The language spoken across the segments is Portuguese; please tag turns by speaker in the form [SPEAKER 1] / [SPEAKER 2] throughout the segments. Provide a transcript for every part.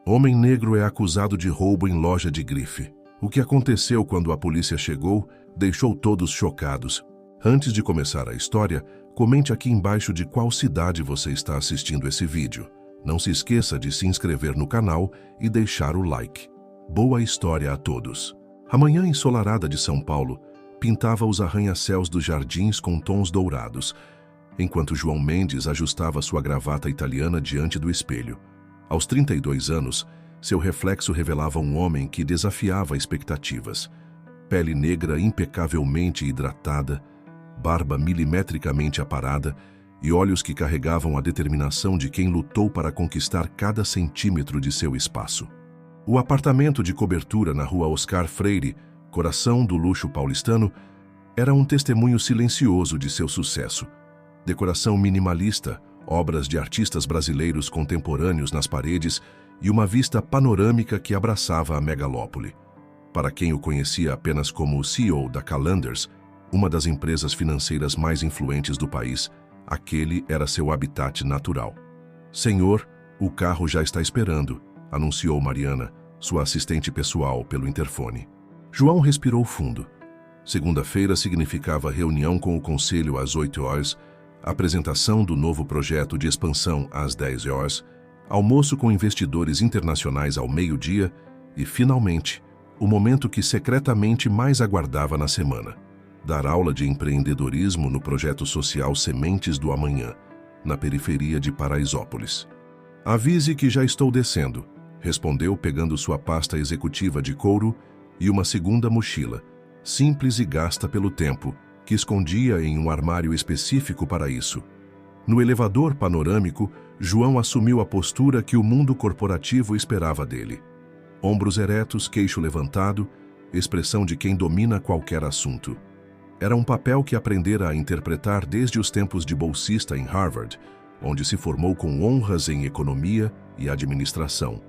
[SPEAKER 1] Homem negro é acusado de roubo em loja de grife. O que aconteceu quando a polícia chegou deixou todos chocados. Antes de começar a história, comente aqui embaixo de qual cidade você está assistindo esse vídeo. Não se esqueça de se inscrever no canal e deixar o like. Boa história a todos. A manhã ensolarada de São Paulo pintava os arranha-céus dos jardins com tons dourados, enquanto João Mendes ajustava sua gravata italiana diante do espelho. Aos 32 anos, seu reflexo revelava um homem que desafiava expectativas. Pele negra impecavelmente hidratada, barba milimetricamente aparada e olhos que carregavam a determinação de quem lutou para conquistar cada centímetro de seu espaço. O apartamento de cobertura na rua Oscar Freire, coração do luxo paulistano, era um testemunho silencioso de seu sucesso. Decoração minimalista, obras de artistas brasileiros contemporâneos nas paredes e uma vista panorâmica que abraçava a megalópole. Para quem o conhecia apenas como o CEO da Calanders, uma das empresas financeiras mais influentes do país, aquele era seu habitat natural. "Senhor, o carro já está esperando", anunciou Mariana, sua assistente pessoal, pelo interfone. João respirou fundo. Segunda-feira significava reunião com o conselho às 8 horas, apresentação do novo projeto de expansão às 10 horas, almoço com investidores internacionais ao meio-dia e, finalmente, o momento que secretamente mais aguardava na semana: dar aula de empreendedorismo no projeto social Sementes do Amanhã, na periferia de Paraisópolis. "Avise que já estou descendo", respondeu pegando sua pasta executiva de couro e uma segunda mochila, simples e gasta pelo tempo, que escondia em um armário específico para isso. No elevador panorâmico, João assumiu a postura que o mundo corporativo esperava dele. Ombros eretos, queixo levantado, expressão de quem domina qualquer assunto. Era um papel que aprendera a interpretar desde os tempos de bolsista em Harvard, onde se formou com honras em economia e administração.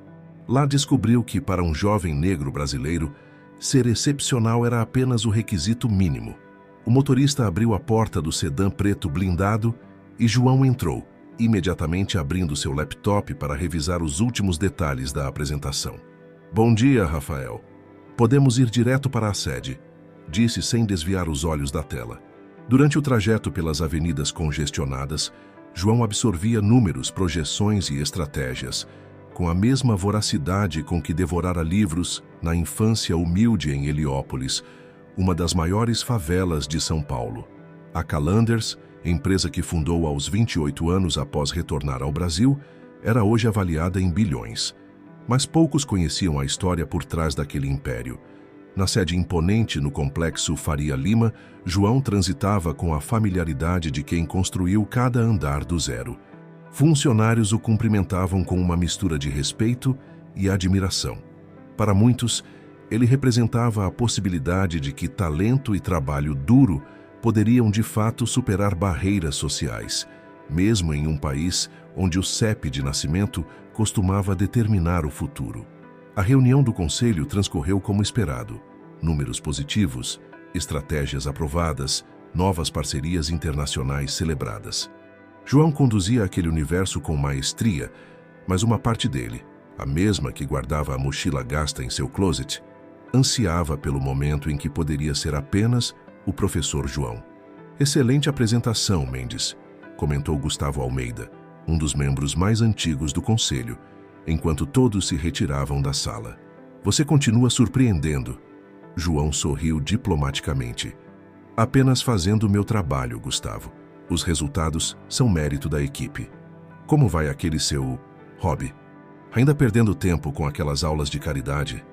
[SPEAKER 1] Lá descobriu que, para um jovem negro brasileiro, ser excepcional era apenas o requisito mínimo. O motorista abriu a porta do sedã preto blindado e João entrou, imediatamente abrindo seu laptop para revisar os últimos detalhes da apresentação. "Bom dia, Rafael. Podemos ir direto para a sede", disse sem desviar os olhos da tela. Durante o trajeto pelas avenidas congestionadas, João absorvia números, projeções e estratégias, com a mesma voracidade com que devorara livros na infância humilde em Heliópolis, uma das maiores favelas de São Paulo. A Calanders, empresa que fundou aos 28 anos após retornar ao Brasil, era hoje avaliada em bilhões. Mas poucos conheciam a história por trás daquele império. Na sede imponente no complexo Faria Lima, João transitava com a familiaridade de quem construiu cada andar do zero. Funcionários o cumprimentavam com uma mistura de respeito e admiração. Para muitos, ele representava a possibilidade de que talento e trabalho duro poderiam de fato superar barreiras sociais, mesmo em um país onde o CEP de nascimento costumava determinar o futuro. A reunião do conselho transcorreu como esperado. Números positivos, estratégias aprovadas, novas parcerias internacionais celebradas. João conduzia aquele universo com maestria, mas uma parte dele, a mesma que guardava a mochila gasta em seu closet, ansiava pelo momento em que poderia ser apenas o professor João. "Excelente apresentação, Mendes", comentou Gustavo Almeida, um dos membros mais antigos do conselho, enquanto todos se retiravam da sala. "Você continua surpreendendo." João sorriu diplomaticamente. "Apenas fazendo o meu trabalho, Gustavo. Os resultados são mérito da equipe. Como vai aquele seu hobby? Ainda perdendo tempo com aquelas aulas de caridade?"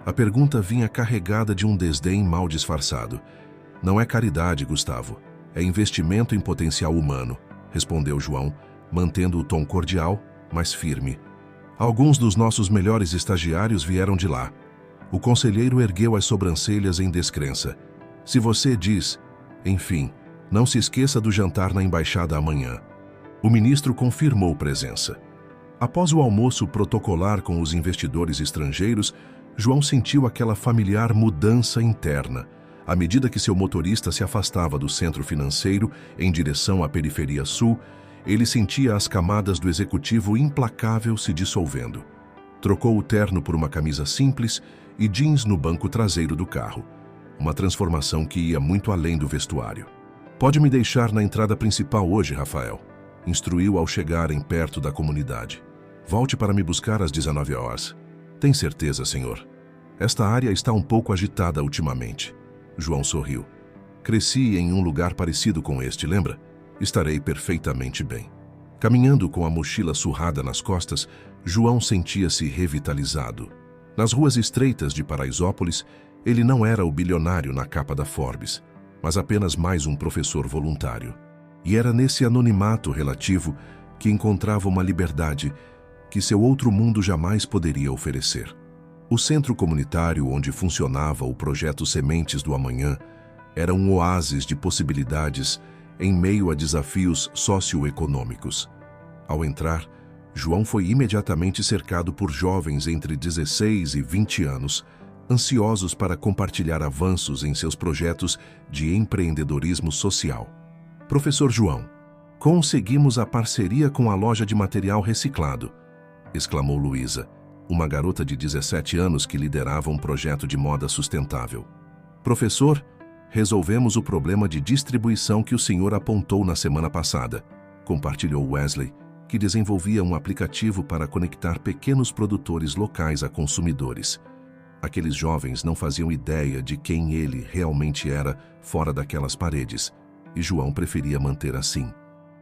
[SPEAKER 1] A pergunta vinha carregada de um desdém mal disfarçado. "Não é caridade, Gustavo. É investimento em potencial humano", respondeu João, mantendo o tom cordial, mas firme. "Alguns dos nossos melhores estagiários vieram de lá." O conselheiro ergueu as sobrancelhas em descrença. "Se você diz, enfim, não se esqueça do jantar na embaixada amanhã." O ministro confirmou presença. Após o almoço protocolar com os investidores estrangeiros, João sentiu aquela familiar mudança interna. À medida que seu motorista se afastava do centro financeiro em direção à periferia sul, ele sentia as camadas do executivo implacável se dissolvendo. Trocou o terno por uma camisa simples e jeans no banco traseiro do carro. Uma transformação que ia muito além do vestuário. "Pode me deixar na entrada principal hoje, Rafael", instruiu ao chegarem perto da comunidade. "Volte para me buscar às 19 horas. "Tem certeza, senhor? Esta área está um pouco agitada ultimamente." João sorriu. "Cresci em um lugar parecido com este, lembra? Estarei perfeitamente bem." Caminhando com a mochila surrada nas costas, João sentia-se revitalizado. Nas ruas estreitas de Paraisópolis, ele não era o bilionário na capa da Forbes, mas apenas mais um professor voluntário. E era nesse anonimato relativo que encontrava uma liberdade que seu outro mundo jamais poderia oferecer. O centro comunitário onde funcionava o projeto Sementes do Amanhã era um oásis de possibilidades em meio a desafios socioeconômicos. Ao entrar, João foi imediatamente cercado por jovens entre 16 e 20 anos, ansiosos para compartilhar avanços em seus projetos de empreendedorismo social. "Professor João, conseguimos a parceria com a loja de material reciclado", exclamou Luísa, uma garota de 17 anos que liderava um projeto de moda sustentável. "Professor, resolvemos o problema de distribuição que o senhor apontou na semana passada", compartilhou Wesley, que desenvolvia um aplicativo para conectar pequenos produtores locais a consumidores. Aqueles jovens não faziam ideia de quem ele realmente era fora daquelas paredes, e João preferia manter assim.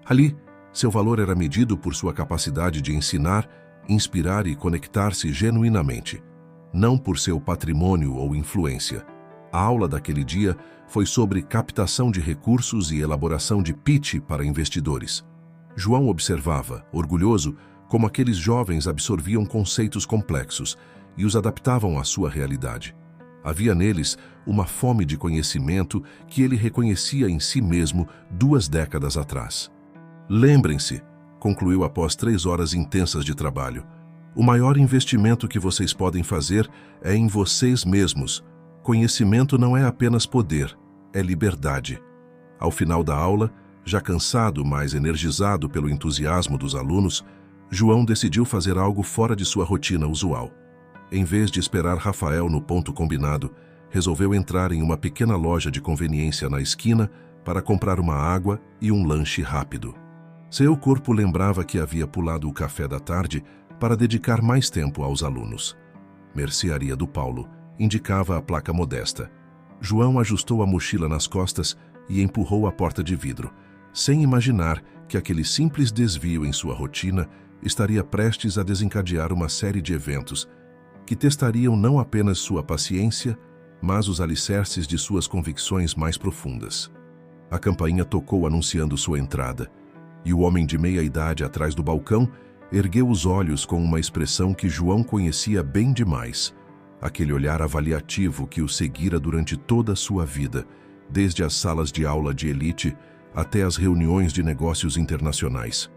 [SPEAKER 1] Ali, seu valor era medido por sua capacidade de ensinar, inspirar e conectar-se genuinamente, não por seu patrimônio ou influência. A aula daquele dia foi sobre captação de recursos e elaboração de pitch para investidores. João observava, orgulhoso, como aqueles jovens absorviam conceitos complexos e os adaptavam à sua realidade. Havia neles uma fome de conhecimento que ele reconhecia em si mesmo 2 décadas atrás. "Lembrem-se", concluiu após 3 horas intensas de trabalho, "o maior investimento que vocês podem fazer é em vocês mesmos. Conhecimento não é apenas poder, é liberdade." Ao final da aula, já cansado, mas energizado pelo entusiasmo dos alunos, João decidiu fazer algo fora de sua rotina usual. Em vez de esperar Rafael no ponto combinado, resolveu entrar em uma pequena loja de conveniência na esquina para comprar uma água e um lanche rápido. Seu corpo lembrava que havia pulado o café da tarde para dedicar mais tempo aos alunos. "Mercearia do Paulo", indicava a placa modesta. João ajustou a mochila nas costas e empurrou a porta de vidro, sem imaginar que aquele simples desvio em sua rotina estaria prestes a desencadear uma série de eventos que testariam não apenas sua paciência, mas os alicerces de suas convicções mais profundas. A campainha tocou anunciando sua entrada, e o homem de meia-idade atrás do balcão ergueu os olhos com uma expressão que João conhecia bem demais, aquele olhar avaliativo que o seguira durante toda a sua vida, desde as salas de aula de elite até as reuniões de negócios internacionais.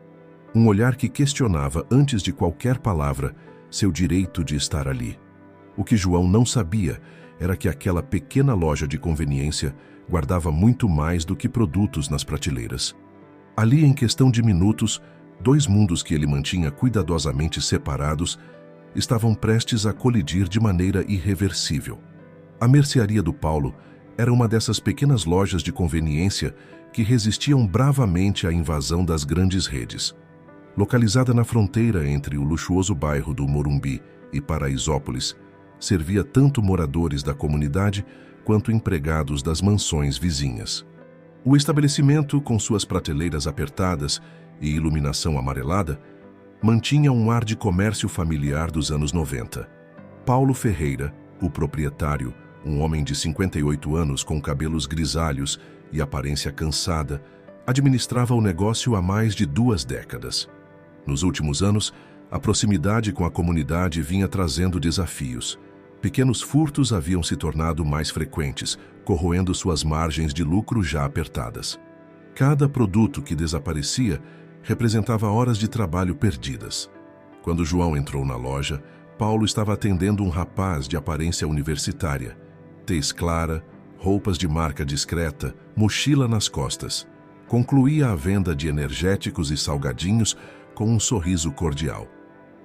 [SPEAKER 1] Um olhar que questionava, antes de qualquer palavra, seu direito de estar ali. O que João não sabia era que aquela pequena loja de conveniência guardava muito mais do que produtos nas prateleiras. Ali, em questão de minutos, 2 mundos que ele mantinha cuidadosamente separados estavam prestes a colidir de maneira irreversível. A Mercearia do Paulo era uma dessas pequenas lojas de conveniência que resistiam bravamente à invasão das grandes redes. Localizada na fronteira entre o luxuoso bairro do Morumbi e Paraisópolis, servia tanto moradores da comunidade quanto empregados das mansões vizinhas. O estabelecimento, com suas prateleiras apertadas e iluminação amarelada, mantinha um ar de comércio familiar dos anos 90. Paulo Ferreira, o proprietário, um homem de 58 anos com cabelos grisalhos e aparência cansada, administrava o negócio há mais de 2 décadas. Nos últimos anos, a proximidade com a comunidade vinha trazendo desafios. Pequenos furtos haviam se tornado mais frequentes, corroendo suas margens de lucro já apertadas. Cada produto que desaparecia representava horas de trabalho perdidas. Quando João entrou na loja, Paulo estava atendendo um rapaz de aparência universitária. Tez clara, roupas de marca discreta, mochila nas costas. Concluía a venda de energéticos e salgadinhos com um sorriso cordial.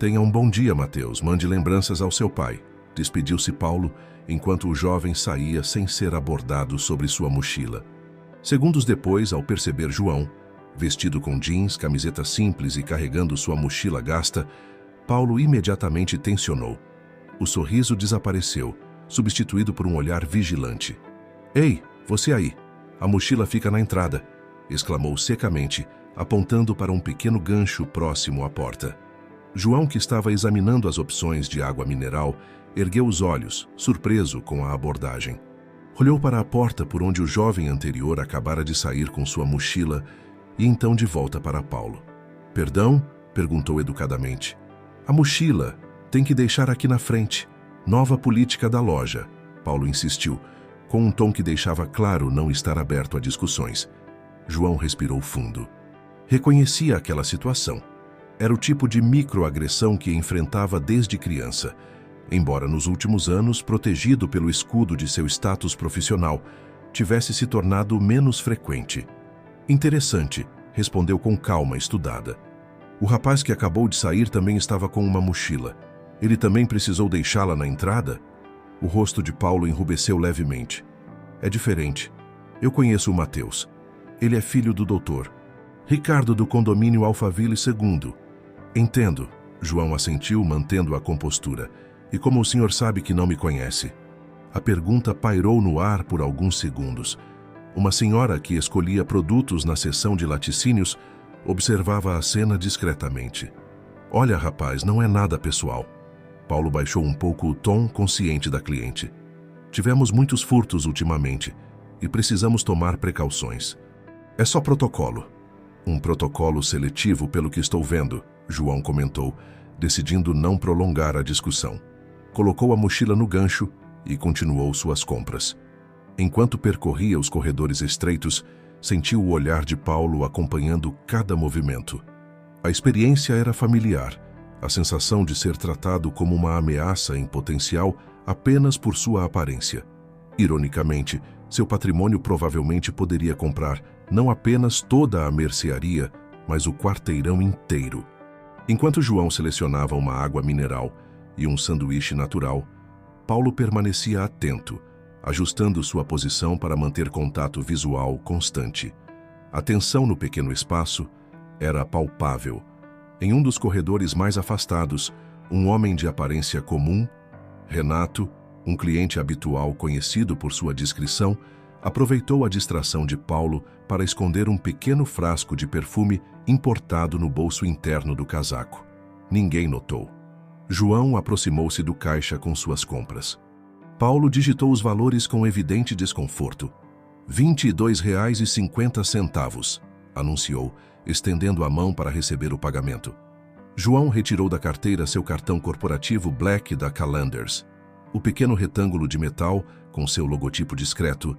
[SPEAKER 1] Tenha um bom dia, Mateus. Mande lembranças ao seu pai. Despediu-se Paulo, enquanto o jovem saía sem ser abordado sobre sua mochila. Segundos depois, ao perceber João, vestido com jeans, camiseta simples e carregando sua mochila gasta, Paulo imediatamente tensionou. O sorriso desapareceu, substituído por um olhar vigilante. "Ei, você aí! A mochila fica na entrada!" exclamou secamente, apontando para um pequeno gancho próximo à porta. João, que estava examinando as opções de água mineral, ergueu os olhos, surpreso com a abordagem. Olhou para a porta por onde o jovem anterior acabara de sair com sua mochila e então de volta para Paulo. "Perdão?" perguntou educadamente. "A mochila tem que deixar aqui na frente. Nova política da loja", Paulo insistiu, com um tom que deixava claro não estar aberto a discussões. João respirou fundo. Reconhecia aquela situação. Era o tipo de microagressão que enfrentava desde criança, embora nos últimos anos, protegido pelo escudo de seu status profissional, tivesse se tornado menos frequente. "Interessante", respondeu com calma estudada. "O rapaz que acabou de sair também estava com uma mochila. Ele também precisou deixá-la na entrada?" O rosto de Paulo enrubesceu levemente. "É diferente. Eu conheço o Mateus. Ele é filho do doutor Ricardo, do condomínio Alphaville II. "Entendo", João assentiu, mantendo a compostura. "E como o senhor sabe que não me conhece?" A pergunta pairou no ar por alguns segundos. Uma senhora que escolhia produtos na seção de laticínios observava a cena discretamente. "Olha, rapaz, não é nada pessoal." Paulo baixou um pouco o tom, consciente da cliente. "Tivemos muitos furtos ultimamente e precisamos tomar precauções. É só protocolo." "Um protocolo seletivo, pelo que estou vendo", João comentou, decidindo não prolongar a discussão. Colocou a mochila no gancho e continuou suas compras. Enquanto percorria os corredores estreitos, sentiu o olhar de Paulo acompanhando cada movimento. A experiência era familiar, a sensação de ser tratado como uma ameaça em potencial apenas por sua aparência. Ironicamente, seu patrimônio provavelmente poderia comprar não apenas toda a mercearia, mas o quarteirão inteiro. Enquanto João selecionava uma água mineral e um sanduíche natural, Paulo permanecia atento, ajustando sua posição para manter contato visual constante. A tensão no pequeno espaço era palpável. Em um dos corredores mais afastados, um homem de aparência comum, Renato, um cliente habitual conhecido por sua discrição, aproveitou a distração de Paulo para esconder um pequeno frasco de perfume importado no bolso interno do casaco. Ninguém notou. João aproximou-se do caixa com suas compras. Paulo digitou os valores com evidente desconforto. R$ 22,50, anunciou, estendendo a mão para receber o pagamento. João retirou da carteira seu cartão corporativo Black da Calanders. O pequeno retângulo de metal, com seu logotipo discreto,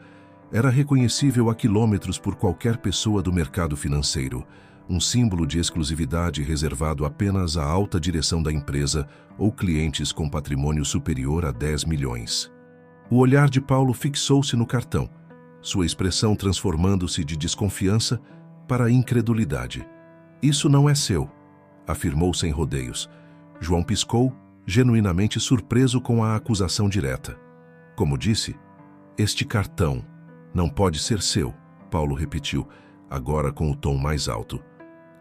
[SPEAKER 1] era reconhecível a quilômetros por qualquer pessoa do mercado financeiro, um símbolo de exclusividade reservado apenas à alta direção da empresa ou clientes com patrimônio superior a 10 milhões. O olhar de Paulo fixou-se no cartão, sua expressão transformando-se de desconfiança para incredulidade. "Isso não é seu", afirmou sem rodeios. João piscou, genuinamente surpreso com a acusação direta. "Como disse, este cartão não pode ser seu", Paulo repetiu, agora com o tom mais alto.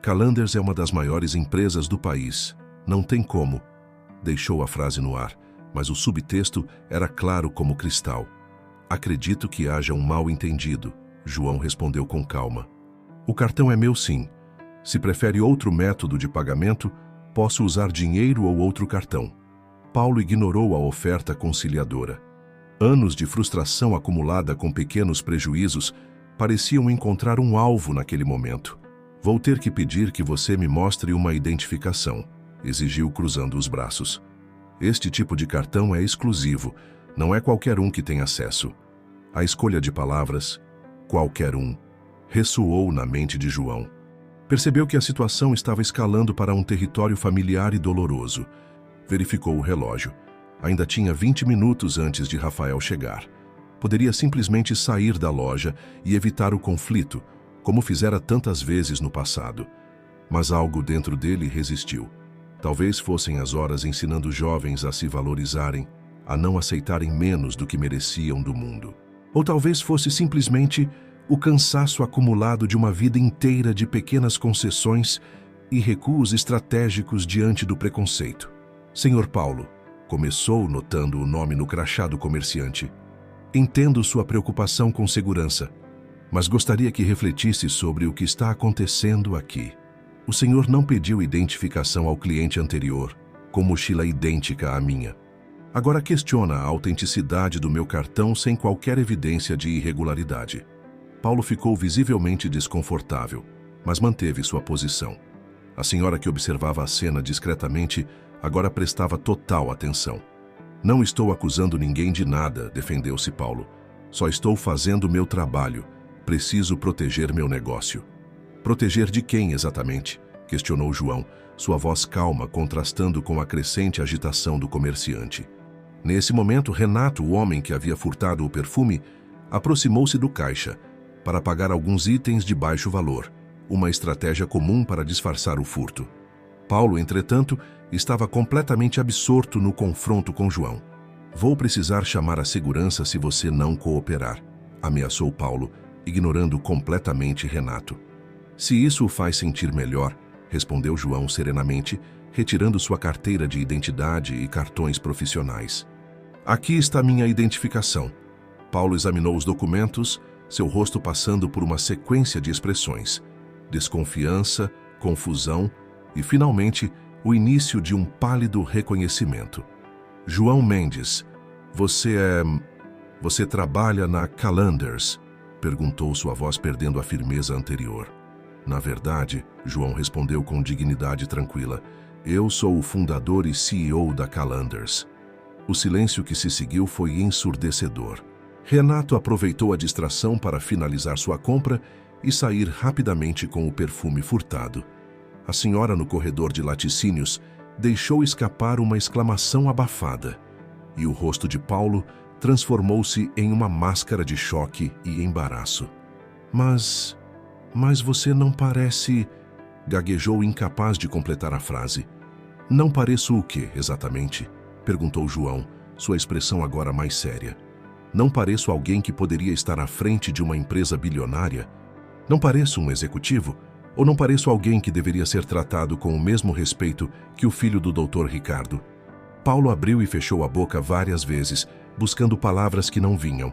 [SPEAKER 1] "Calanders é uma das maiores empresas do país. Não tem como." Deixou a frase no ar, mas o subtexto era claro como cristal. "Acredito que haja um mal-entendido", João respondeu com calma. "O cartão é meu, sim. Se prefere outro método de pagamento, posso usar dinheiro ou outro cartão." Paulo ignorou a oferta conciliadora. Anos de frustração acumulada com pequenos prejuízos pareciam encontrar um alvo naquele momento. "Vou ter que pedir que você me mostre uma identificação", exigiu cruzando os braços. "Este tipo de cartão é exclusivo, não é qualquer um que tem acesso." A escolha de palavras, "qualquer um", ressoou na mente de João. Percebeu que a situação estava escalando para um território familiar e doloroso. Verificou o relógio. Ainda tinha 20 minutos antes de Rafael chegar. Poderia simplesmente sair da loja e evitar o conflito, como fizera tantas vezes no passado. Mas algo dentro dele resistiu. Talvez fossem as horas ensinando jovens a se valorizarem, a não aceitarem menos do que mereciam do mundo. Ou talvez fosse simplesmente o cansaço acumulado de uma vida inteira de pequenas concessões e recuos estratégicos diante do preconceito. Senhor Paulo, começou notando o nome no crachá do comerciante. Entendo sua preocupação com segurança, mas gostaria que refletisse sobre o que está acontecendo aqui. O senhor não pediu identificação ao cliente anterior, com mochila idêntica à minha. Agora questiona a autenticidade do meu cartão sem qualquer evidência de irregularidade. Paulo ficou visivelmente desconfortável, mas manteve sua posição. A senhora que observava a cena discretamente agora prestava total atenção. Não estou acusando ninguém de nada, defendeu-se Paulo. Só estou fazendo meu trabalho. Preciso proteger meu negócio. Proteger de quem exatamente? Questionou João, sua voz calma contrastando com a crescente agitação do comerciante. Nesse momento, Renato, o homem que havia furtado o perfume, aproximou-se do caixa para pagar alguns itens de baixo valor, uma estratégia comum para disfarçar o furto. Paulo, entretanto, estava completamente absorto no confronto com João. Vou precisar chamar a segurança se você não cooperar, ameaçou Paulo, ignorando completamente Renato. Se isso o faz sentir melhor, respondeu João serenamente, retirando sua carteira de identidade e cartões profissionais. Aqui está minha identificação. Paulo examinou os documentos, seu rosto passando por uma sequência de expressões: desconfiança, confusão e, finalmente, o início de um pálido reconhecimento. João Mendes, você trabalha na Calanders? Perguntou sua voz perdendo a firmeza anterior. Na verdade, João respondeu com dignidade tranquila, eu sou o fundador e CEO da Calanders. O silêncio que se seguiu foi ensurdecedor. Renato aproveitou a distração para finalizar sua compra e sair rapidamente com o perfume furtado. A senhora no corredor de laticínios deixou escapar uma exclamação abafada, e o rosto de Paulo transformou-se em uma máscara de choque e embaraço. Mas você não parece... Gaguejou incapaz de completar a frase. Não pareço o quê, exatamente? Perguntou João, sua expressão agora mais séria. Não pareço alguém que poderia estar à frente de uma empresa bilionária? Não pareço um executivo? Ou não pareço alguém que deveria ser tratado com o mesmo respeito que o filho do Dr. Ricardo? Paulo abriu e fechou a boca várias vezes, buscando palavras que não vinham.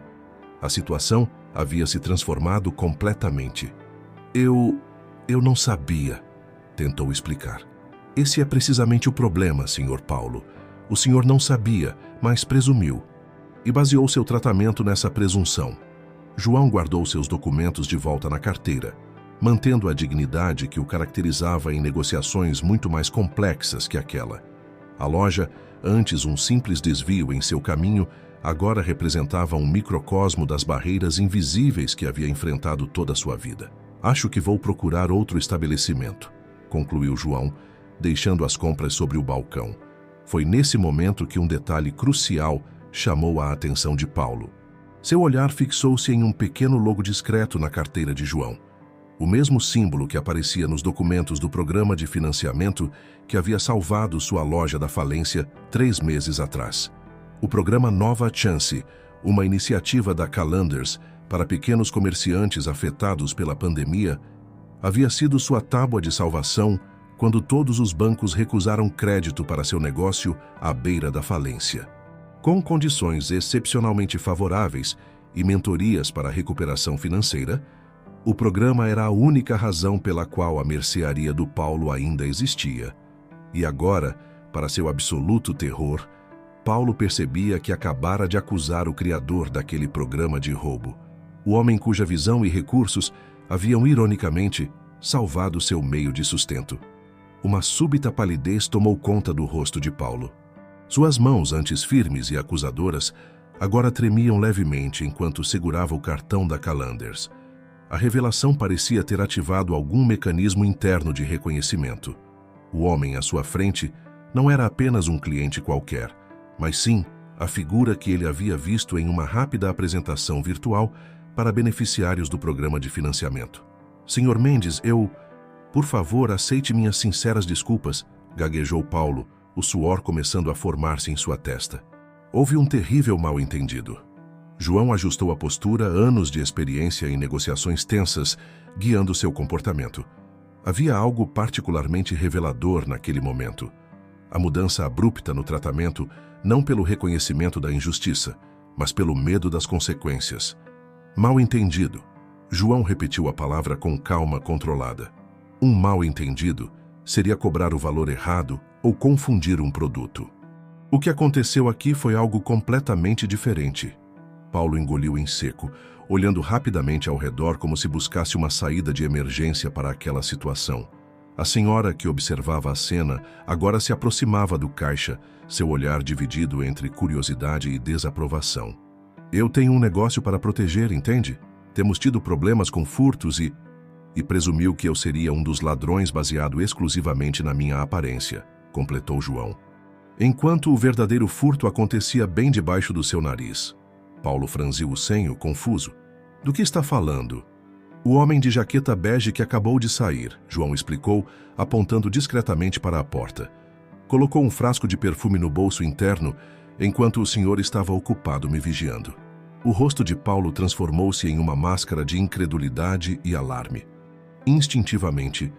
[SPEAKER 1] A situação havia se transformado completamente. Eu não sabia, tentou explicar. Esse é precisamente o problema, Sr. Paulo. O senhor não sabia, mas presumiu. E baseou seu tratamento nessa presunção. João guardou seus documentos de volta na carteira, mantendo a dignidade que o caracterizava em negociações muito mais complexas que aquela. A loja, antes um simples desvio em seu caminho, agora representava um microcosmo das barreiras invisíveis que havia enfrentado toda a sua vida. Acho que vou procurar outro estabelecimento, concluiu João, deixando as compras sobre o balcão. Foi nesse momento que um detalhe crucial chamou a atenção de Paulo. Seu olhar fixou-se em um pequeno logo discreto na carteira de João. O mesmo símbolo que aparecia nos documentos do programa de financiamento que havia salvado sua loja da falência 3 meses atrás. O programa Nova Chance, uma iniciativa da Calanders para pequenos comerciantes afetados pela pandemia, havia sido sua tábua de salvação quando todos os bancos recusaram crédito para seu negócio à beira da falência. Com condições excepcionalmente favoráveis e mentorias para a recuperação financeira, o programa era a única razão pela qual a mercearia do Paulo ainda existia. E agora, para seu absoluto terror, Paulo percebia que acabara de acusar o criador daquele programa de roubo, o homem cuja visão e recursos haviam, ironicamente, salvado seu meio de sustento. Uma súbita palidez tomou conta do rosto de Paulo. Suas mãos, antes firmes e acusadoras, agora tremiam levemente enquanto segurava o cartão da Calanders. A revelação parecia ter ativado algum mecanismo interno de reconhecimento. O homem à sua frente não era apenas um cliente qualquer, mas sim a figura que ele havia visto em uma rápida apresentação virtual para beneficiários do programa de financiamento. Sr. Mendes, Por favor, aceite minhas sinceras desculpas, gaguejou Paulo, o suor começando a formar-se em sua testa. Houve um terrível mal-entendido. João ajustou a postura, anos de experiência em negociações tensas, guiando seu comportamento. Havia algo particularmente revelador naquele momento. A mudança abrupta no tratamento, não pelo reconhecimento da injustiça, mas pelo medo das consequências. Mal-entendido. João repetiu a palavra com calma controlada. Um mal-entendido seria cobrar o valor errado ou confundir um produto. O que aconteceu aqui foi algo completamente diferente. Paulo engoliu em seco, olhando rapidamente ao redor como se buscasse uma saída de emergência para aquela situação. A senhora que observava a cena agora se aproximava do caixa, seu olhar dividido entre curiosidade e desaprovação. Eu tenho um negócio para proteger, entende? Temos tido problemas com furtos e presumiu que eu seria um dos ladrões baseado exclusivamente na minha aparência, completou João. Enquanto o verdadeiro furto acontecia bem debaixo do seu nariz. Paulo franziu o senho, confuso. Do que está falando? O homem de jaqueta bege que acabou de sair, João explicou, apontando discretamente para a porta. Colocou um frasco de perfume no bolso interno, enquanto o senhor estava ocupado me vigiando. O rosto de Paulo transformou-se em uma máscara de incredulidade e alarme. Instintivamente,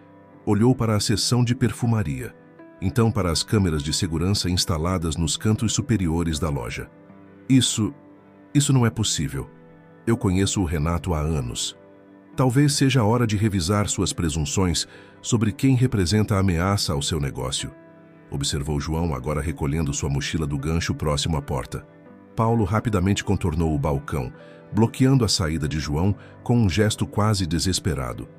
[SPEAKER 1] olhou para a seção de perfumaria, então para as câmeras de segurança instaladas nos cantos superiores da loja. Isso não é possível. Eu conheço o Renato há anos. Talvez seja a hora de revisar suas presunções sobre quem representa a ameaça ao seu negócio, observou João, agora recolhendo sua mochila do gancho próximo à porta. Paulo rapidamente contornou o balcão, bloqueando a saída de João com um gesto quase desesperado.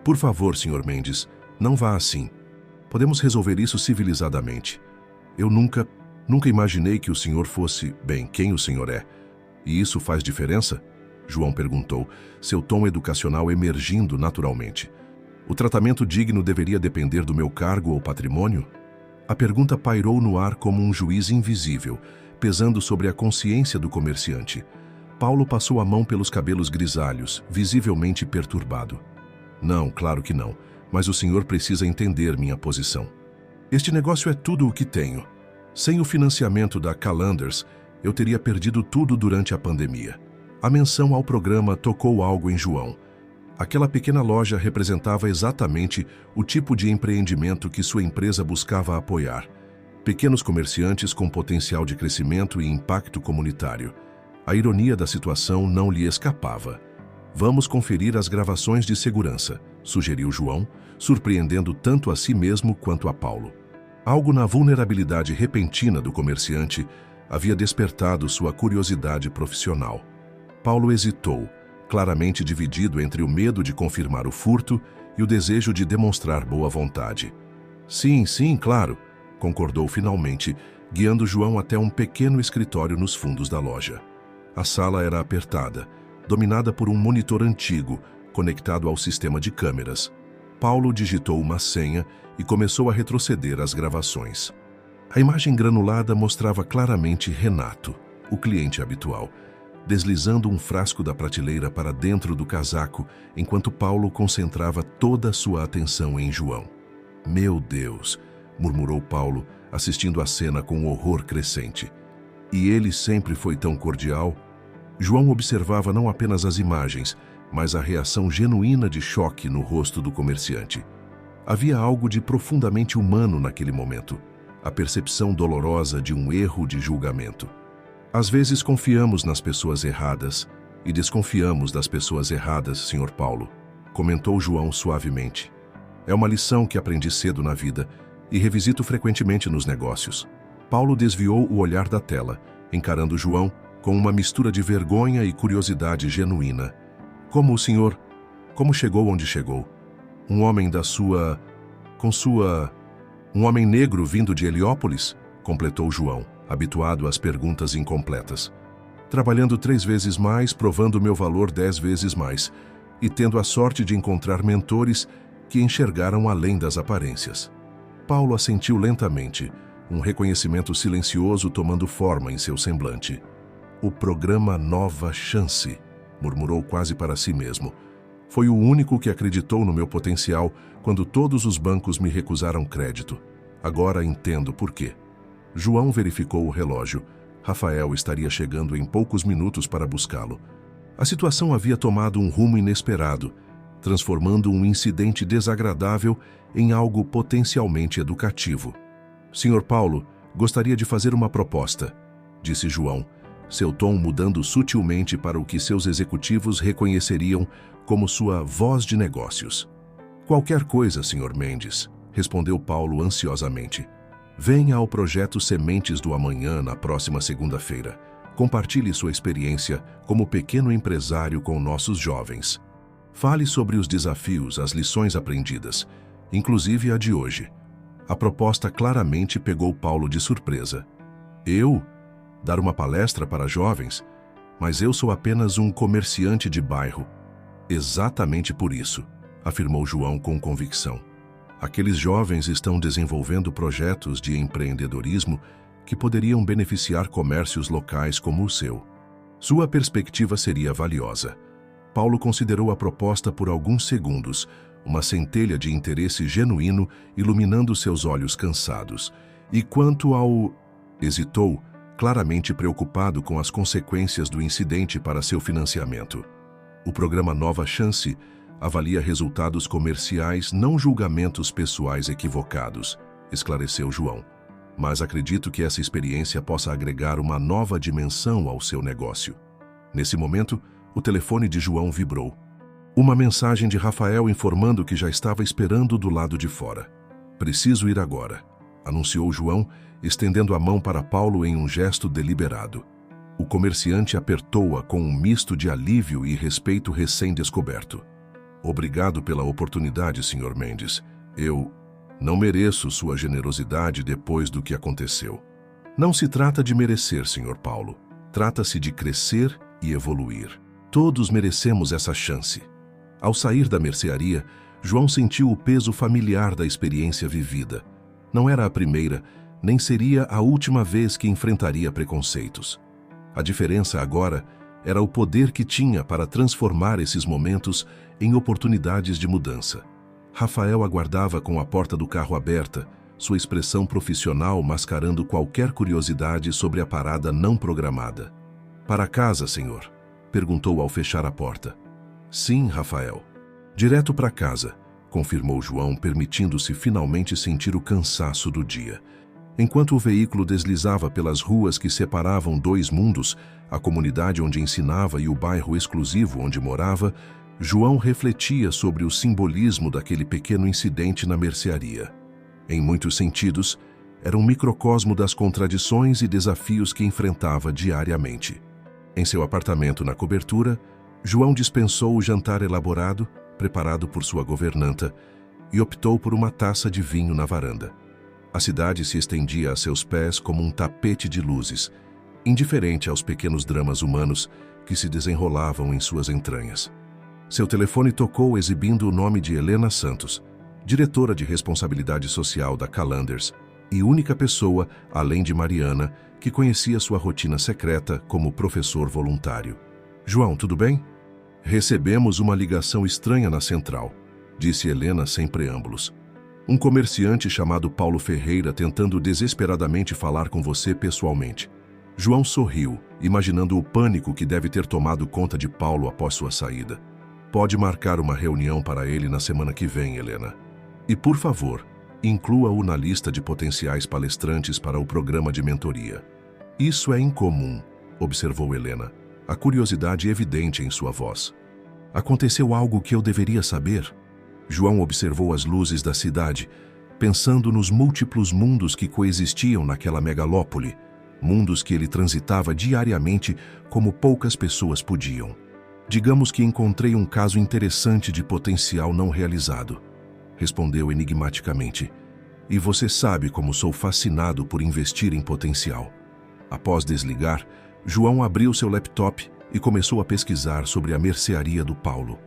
[SPEAKER 1] Por favor, Sr. Mendes, não vá assim. Podemos resolver isso civilizadamente. Eu nunca imaginei que o senhor fosse, bem, quem o senhor é. E isso faz diferença? João perguntou, seu tom educacional emergindo naturalmente. O tratamento digno deveria depender do meu cargo ou patrimônio? A pergunta pairou no ar como um juiz invisível, pesando sobre a consciência do comerciante. Paulo passou a mão pelos cabelos grisalhos, visivelmente perturbado. Não, claro que não, mas o senhor precisa entender minha posição. Este negócio é tudo o que tenho. Sem o financiamento da Calanders, eu teria perdido tudo durante a pandemia. A menção ao programa tocou algo em João. Aquela pequena loja representava exatamente o tipo de empreendimento que sua empresa buscava apoiar. Pequenos comerciantes com potencial de crescimento e impacto comunitário. A ironia da situação não lhe escapava. Vamos conferir as gravações de segurança, sugeriu João, surpreendendo tanto a si mesmo quanto a Paulo. Algo na vulnerabilidade repentina do comerciante havia despertado sua curiosidade profissional. Paulo hesitou, claramente dividido entre o medo de confirmar o furto e o desejo de demonstrar boa vontade. Sim, claro, concordou finalmente, guiando João até um pequeno escritório nos fundos da loja. A sala era apertada, dominada por um monitor antigo, conectado ao sistema de câmeras. Paulo digitou uma senha e começou a retroceder as gravações. A imagem granulada mostrava claramente Renato, o cliente habitual, deslizando um frasco da prateleira para dentro do casaco, enquanto Paulo concentrava toda a sua atenção em João. Meu Deus, murmurou Paulo, assistindo à cena com horror crescente. E ele sempre foi tão cordial? João observava não apenas as imagens, mas a reação genuína de choque no rosto do comerciante. Havia algo de profundamente humano naquele momento, a percepção dolorosa de um erro de julgamento. Às vezes confiamos nas pessoas erradas e desconfiamos das pessoas erradas, Sr. Paulo, comentou João suavemente. É uma lição que aprendi cedo na vida e revisito frequentemente nos negócios. Paulo desviou o olhar da tela, encarando João com uma mistura de vergonha e curiosidade genuína. Como chegou onde chegou? Um homem um homem negro vindo de Heliópolis? Completou João, habituado às perguntas incompletas. Trabalhando 3 vezes mais, provando meu valor 10 vezes mais, e tendo a sorte de encontrar mentores que enxergaram além das aparências. Paulo assentiu lentamente, um reconhecimento silencioso tomando forma em seu semblante. O programa Nova Chance, murmurou quase para si mesmo. Foi o único que acreditou no meu potencial quando todos os bancos me recusaram crédito. Agora entendo por quê. João verificou o relógio. Rafael estaria chegando em poucos minutos para buscá-lo. A situação havia tomado um rumo inesperado, transformando um incidente desagradável em algo potencialmente educativo. Sr. Paulo, gostaria de fazer uma proposta, disse João, seu tom mudando sutilmente para o que seus executivos reconheceriam como sua voz de negócios. Qualquer coisa, Sr. Mendes, respondeu Paulo ansiosamente. Venha ao projeto Sementes do Amanhã na próxima segunda-feira. Compartilhe sua experiência como pequeno empresário com nossos jovens. Fale sobre os desafios, as lições aprendidas, inclusive a de hoje. A proposta claramente pegou Paulo de surpresa. Eu? Dar uma palestra para jovens? Mas eu sou apenas um comerciante de bairro. Exatamente por isso, afirmou João com convicção. Aqueles jovens estão desenvolvendo projetos de empreendedorismo que poderiam beneficiar comércios locais como o seu. Sua perspectiva seria valiosa. Paulo considerou a proposta por alguns segundos, uma centelha de interesse genuíno iluminando seus olhos cansados. E quanto ao... Hesitou, claramente preocupado com as consequências do incidente para seu financiamento. O programa Nova Chance avalia resultados comerciais, não julgamentos pessoais equivocados, esclareceu João. Mas acredito que essa experiência possa agregar uma nova dimensão ao seu negócio. Nesse momento, o telefone de João vibrou. Uma mensagem de Rafael informando que já estava esperando do lado de fora. Preciso ir agora, anunciou João, estendendo a mão para Paulo em um gesto deliberado. O comerciante apertou-a com um misto de alívio e respeito recém-descoberto. Obrigado pela oportunidade, Sr. Mendes. Eu não mereço sua generosidade depois do que aconteceu. Não se trata de merecer, Sr. Paulo. Trata-se de crescer e evoluir. Todos merecemos essa chance. Ao sair da mercearia, João sentiu o peso familiar da experiência vivida. Não era a primeira, nem seria a última vez que enfrentaria preconceitos. A diferença agora era o poder que tinha para transformar esses momentos em oportunidades de mudança. Rafael aguardava com a porta do carro aberta, sua expressão profissional mascarando qualquer curiosidade sobre a parada não programada. Para casa, senhor? Perguntou ao fechar a porta. Sim, Rafael. Direto para casa, confirmou João, permitindo-se finalmente sentir o cansaço do dia. Enquanto o veículo deslizava pelas ruas que separavam dois mundos, a comunidade onde ensinava e o bairro exclusivo onde morava, João refletia sobre o simbolismo daquele pequeno incidente na mercearia. Em muitos sentidos, era um microcosmo das contradições e desafios que enfrentava diariamente. Em seu apartamento na cobertura, João dispensou o jantar elaborado, preparado por sua governanta, e optou por uma taça de vinho na varanda. A cidade se estendia a seus pés como um tapete de luzes, indiferente aos pequenos dramas humanos que se desenrolavam em suas entranhas. Seu telefone tocou exibindo o nome de Helena Santos, diretora de responsabilidade social da Calanders e única pessoa, além de Mariana, que conhecia sua rotina secreta como professor voluntário. João, tudo bem? Recebemos uma ligação estranha na central, disse Helena sem preâmbulos. Um comerciante chamado Paulo Ferreira tentando desesperadamente falar com você pessoalmente. João sorriu, imaginando o pânico que deve ter tomado conta de Paulo após sua saída. Pode marcar uma reunião para ele na semana que vem, Helena. E, por favor, inclua-o na lista de potenciais palestrantes para o programa de mentoria. Isso é incomum, observou Helena, a curiosidade evidente em sua voz. Aconteceu algo que eu deveria saber? João observou as luzes da cidade, pensando nos múltiplos mundos que coexistiam naquela megalópole, mundos que ele transitava diariamente como poucas pessoas podiam. Digamos que encontrei um caso interessante de potencial não realizado, respondeu enigmaticamente. E você sabe como sou fascinado por investir em potencial. Após desligar, João abriu seu laptop e começou a pesquisar sobre a mercearia do Paulo.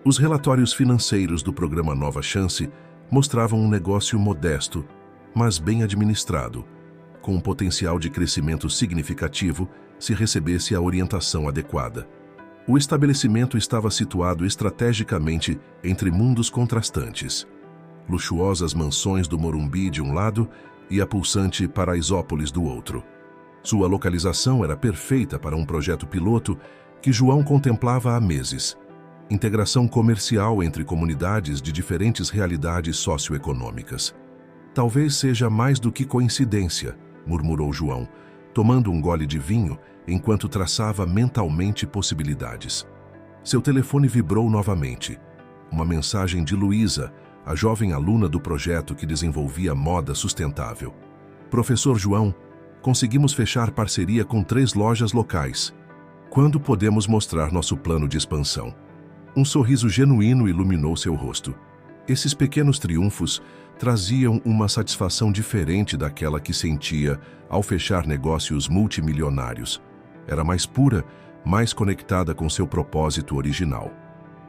[SPEAKER 1] Os relatórios financeiros do programa Nova Chance mostravam um negócio modesto, mas bem administrado, com um potencial de crescimento significativo se recebesse a orientação adequada. O estabelecimento estava situado estrategicamente entre mundos contrastantes. luxuosas mansões do Morumbi de um lado e a pulsante Paraisópolis do outro. Sua localização era perfeita para um projeto piloto que João contemplava há meses. Integração comercial entre comunidades de diferentes realidades socioeconômicas. Talvez seja mais do que coincidência, murmurou João, tomando um gole de vinho enquanto traçava mentalmente possibilidades. Seu telefone vibrou novamente. Uma mensagem de Luísa, a jovem aluna do projeto que desenvolvia moda sustentável. Professor João, conseguimos fechar parceria com 3 lojas locais. Quando podemos mostrar nosso plano de expansão? Um sorriso genuíno iluminou seu rosto. Esses pequenos triunfos traziam uma satisfação diferente daquela que sentia ao fechar negócios multimilionários. Era mais pura, mais conectada com seu propósito original.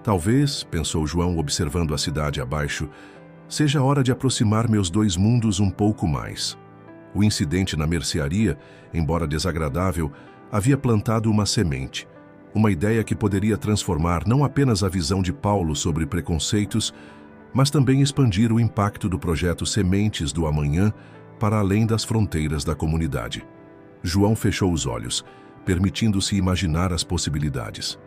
[SPEAKER 1] Talvez, pensou João observando a cidade abaixo, seja hora de aproximar meus 2 mundos um pouco mais. O incidente na mercearia, embora desagradável, havia plantado uma semente, uma ideia que poderia transformar não apenas a visão de Paulo sobre preconceitos, mas também expandir o impacto do projeto Sementes do Amanhã para além das fronteiras da comunidade. João fechou os olhos, permitindo-se imaginar as possibilidades.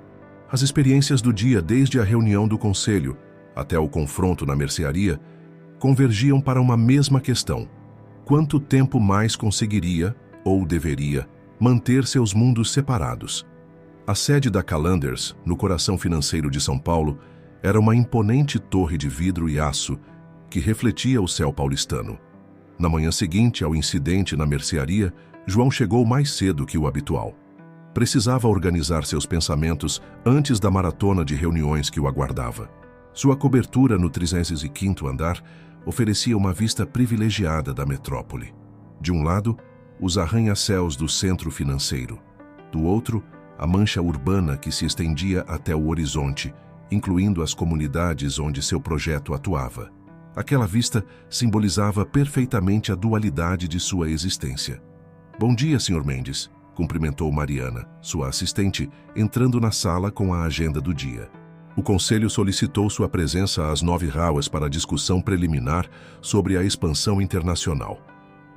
[SPEAKER 1] As experiências do dia, desde a reunião do conselho até o confronto na mercearia, convergiam para uma mesma questão: quanto tempo mais conseguiria, ou deveria, manter seus mundos separados? A sede da Calanders, no coração financeiro de São Paulo, era uma imponente torre de vidro e aço que refletia o céu paulistano. Na manhã seguinte ao incidente na mercearia, João chegou mais cedo que o habitual. Precisava organizar seus pensamentos antes da maratona de reuniões que o aguardava. Sua cobertura no 35º andar oferecia uma vista privilegiada da metrópole. De um lado, os arranha-céus do centro financeiro. Do outro, a mancha urbana que se estendia até o horizonte, incluindo as comunidades onde seu projeto atuava. Aquela vista simbolizava perfeitamente a dualidade de sua existência. "Bom dia, Sr. Mendes", cumprimentou Mariana, sua assistente, entrando na sala com a agenda do dia. O conselho solicitou sua presença às 9h para discussão preliminar sobre a expansão internacional.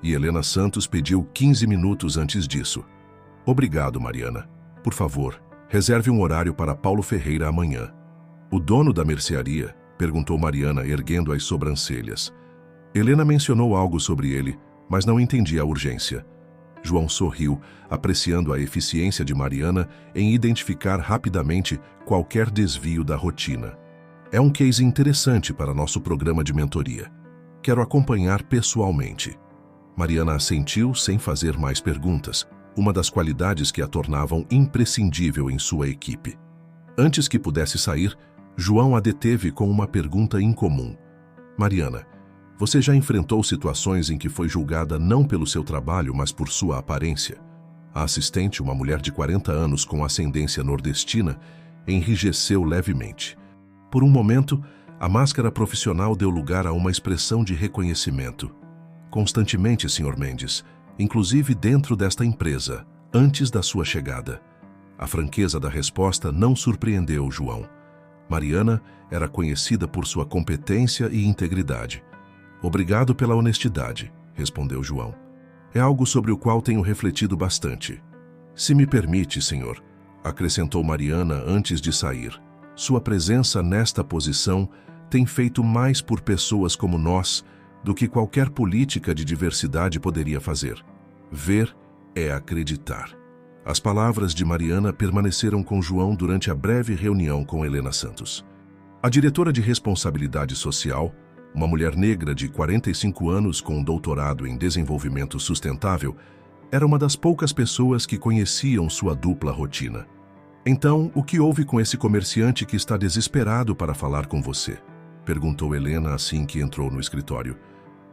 [SPEAKER 1] E Helena Santos pediu 15 minutos antes disso. "Obrigado, Mariana. Por favor, reserve um horário para Paulo Ferreira amanhã." "O dono da mercearia?", perguntou Mariana, erguendo as sobrancelhas. Helena mencionou algo sobre ele, mas não entendia a urgência. João sorriu, apreciando a eficiência de Mariana em identificar rapidamente qualquer desvio da rotina. "É um case interessante para nosso programa de mentoria. Quero acompanhar pessoalmente." Mariana assentiu sem fazer mais perguntas, uma das qualidades que a tornavam imprescindível em sua equipe. Antes que pudesse sair, João a deteve com uma pergunta incomum. "Mariana, você já enfrentou situações em que foi julgada não pelo seu trabalho, mas por sua aparência?" A assistente, uma mulher de 40 anos com ascendência nordestina, enrijeceu levemente. Por um momento, a máscara profissional deu lugar a uma expressão de reconhecimento. "Constantemente, Sr. Mendes, inclusive dentro desta empresa, antes da sua chegada." A franqueza da resposta não surpreendeu João. Mariana era conhecida por sua competência e integridade. "Obrigado pela honestidade", respondeu João. "É algo sobre o qual tenho refletido bastante." "Se me permite, senhor", acrescentou Mariana antes de sair, "sua presença nesta posição tem feito mais por pessoas como nós do que qualquer política de diversidade poderia fazer. Ver é acreditar." As palavras de Mariana permaneceram com João durante a breve reunião com Helena Santos. A diretora de responsabilidade social, uma mulher negra de 45 anos com doutorado em desenvolvimento sustentável, era uma das poucas pessoas que conheciam sua dupla rotina. "Então, o que houve com esse comerciante que está desesperado para falar com você?", perguntou Helena assim que entrou no escritório.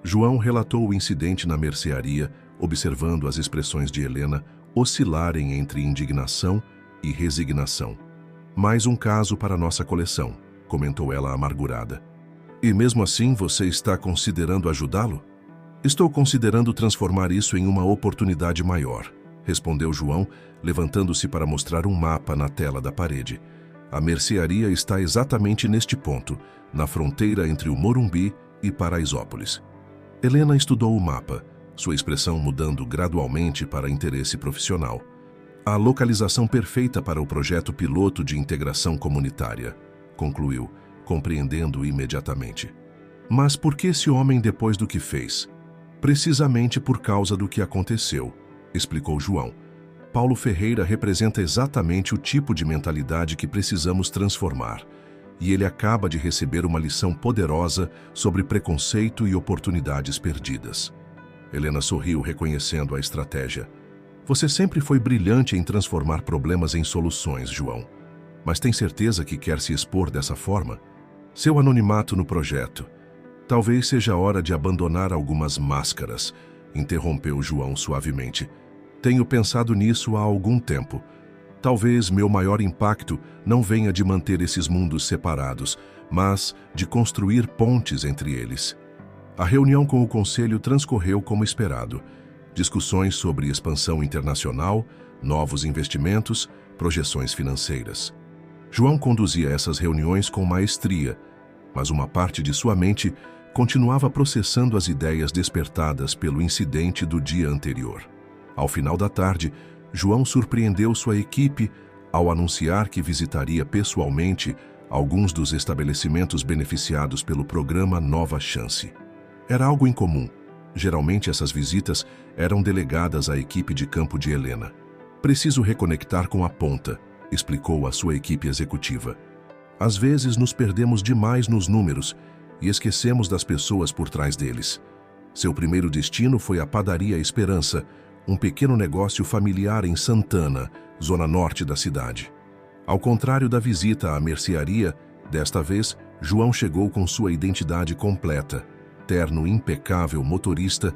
[SPEAKER 1] João relatou o incidente na mercearia, observando as expressões de Helena oscilarem entre indignação e resignação. "Mais um caso para nossa coleção", comentou ela amargurada. "E mesmo assim você está considerando ajudá-lo?" "Estou considerando transformar isso em uma oportunidade maior", respondeu João, levantando-se para mostrar um mapa na tela da parede. "A mercearia está exatamente neste ponto, na fronteira entre o Morumbi e Paraisópolis. Helena estudou o mapa, sua expressão mudando gradualmente para interesse profissional. A localização perfeita para o projeto piloto de integração comunitária, concluiu, compreendendo imediatamente. Mas por que esse homem depois do que fez? Precisamente por causa do que aconteceu, explicou João. Paulo Ferreira representa exatamente o tipo de mentalidade que precisamos transformar, e ele acaba de receber uma lição poderosa sobre preconceito e oportunidades perdidas. Helena sorriu, reconhecendo a estratégia. Você sempre foi brilhante em transformar problemas em soluções, João. Mas tem certeza que quer se expor dessa forma? Seu anonimato no projeto. Talvez seja hora de abandonar algumas máscaras, interrompeu João suavemente. Tenho pensado nisso há algum tempo. Talvez meu maior impacto não venha de manter esses mundos separados, mas de construir pontes entre eles. A reunião com o conselho transcorreu como esperado. Discussões sobre expansão internacional, novos investimentos, projeções financeiras. João conduzia essas reuniões com maestria, mas uma parte de sua mente continuava processando as ideias despertadas pelo incidente do dia anterior. Ao final da tarde, João surpreendeu sua equipe ao anunciar que visitaria pessoalmente alguns dos estabelecimentos beneficiados pelo programa Nova Chance. Era algo incomum. Geralmente essas visitas eram delegadas à equipe de campo de Helena. Preciso reconectar com a ponta, explicou a sua equipe executiva. Às vezes nos perdemos demais nos números e esquecemos das pessoas por trás deles. Seu primeiro destino foi a Padaria Esperança, um pequeno negócio familiar em Santana, zona norte da cidade. Ao contrário da visita à mercearia, desta vez, João chegou com sua identidade completa, terno impecável motorista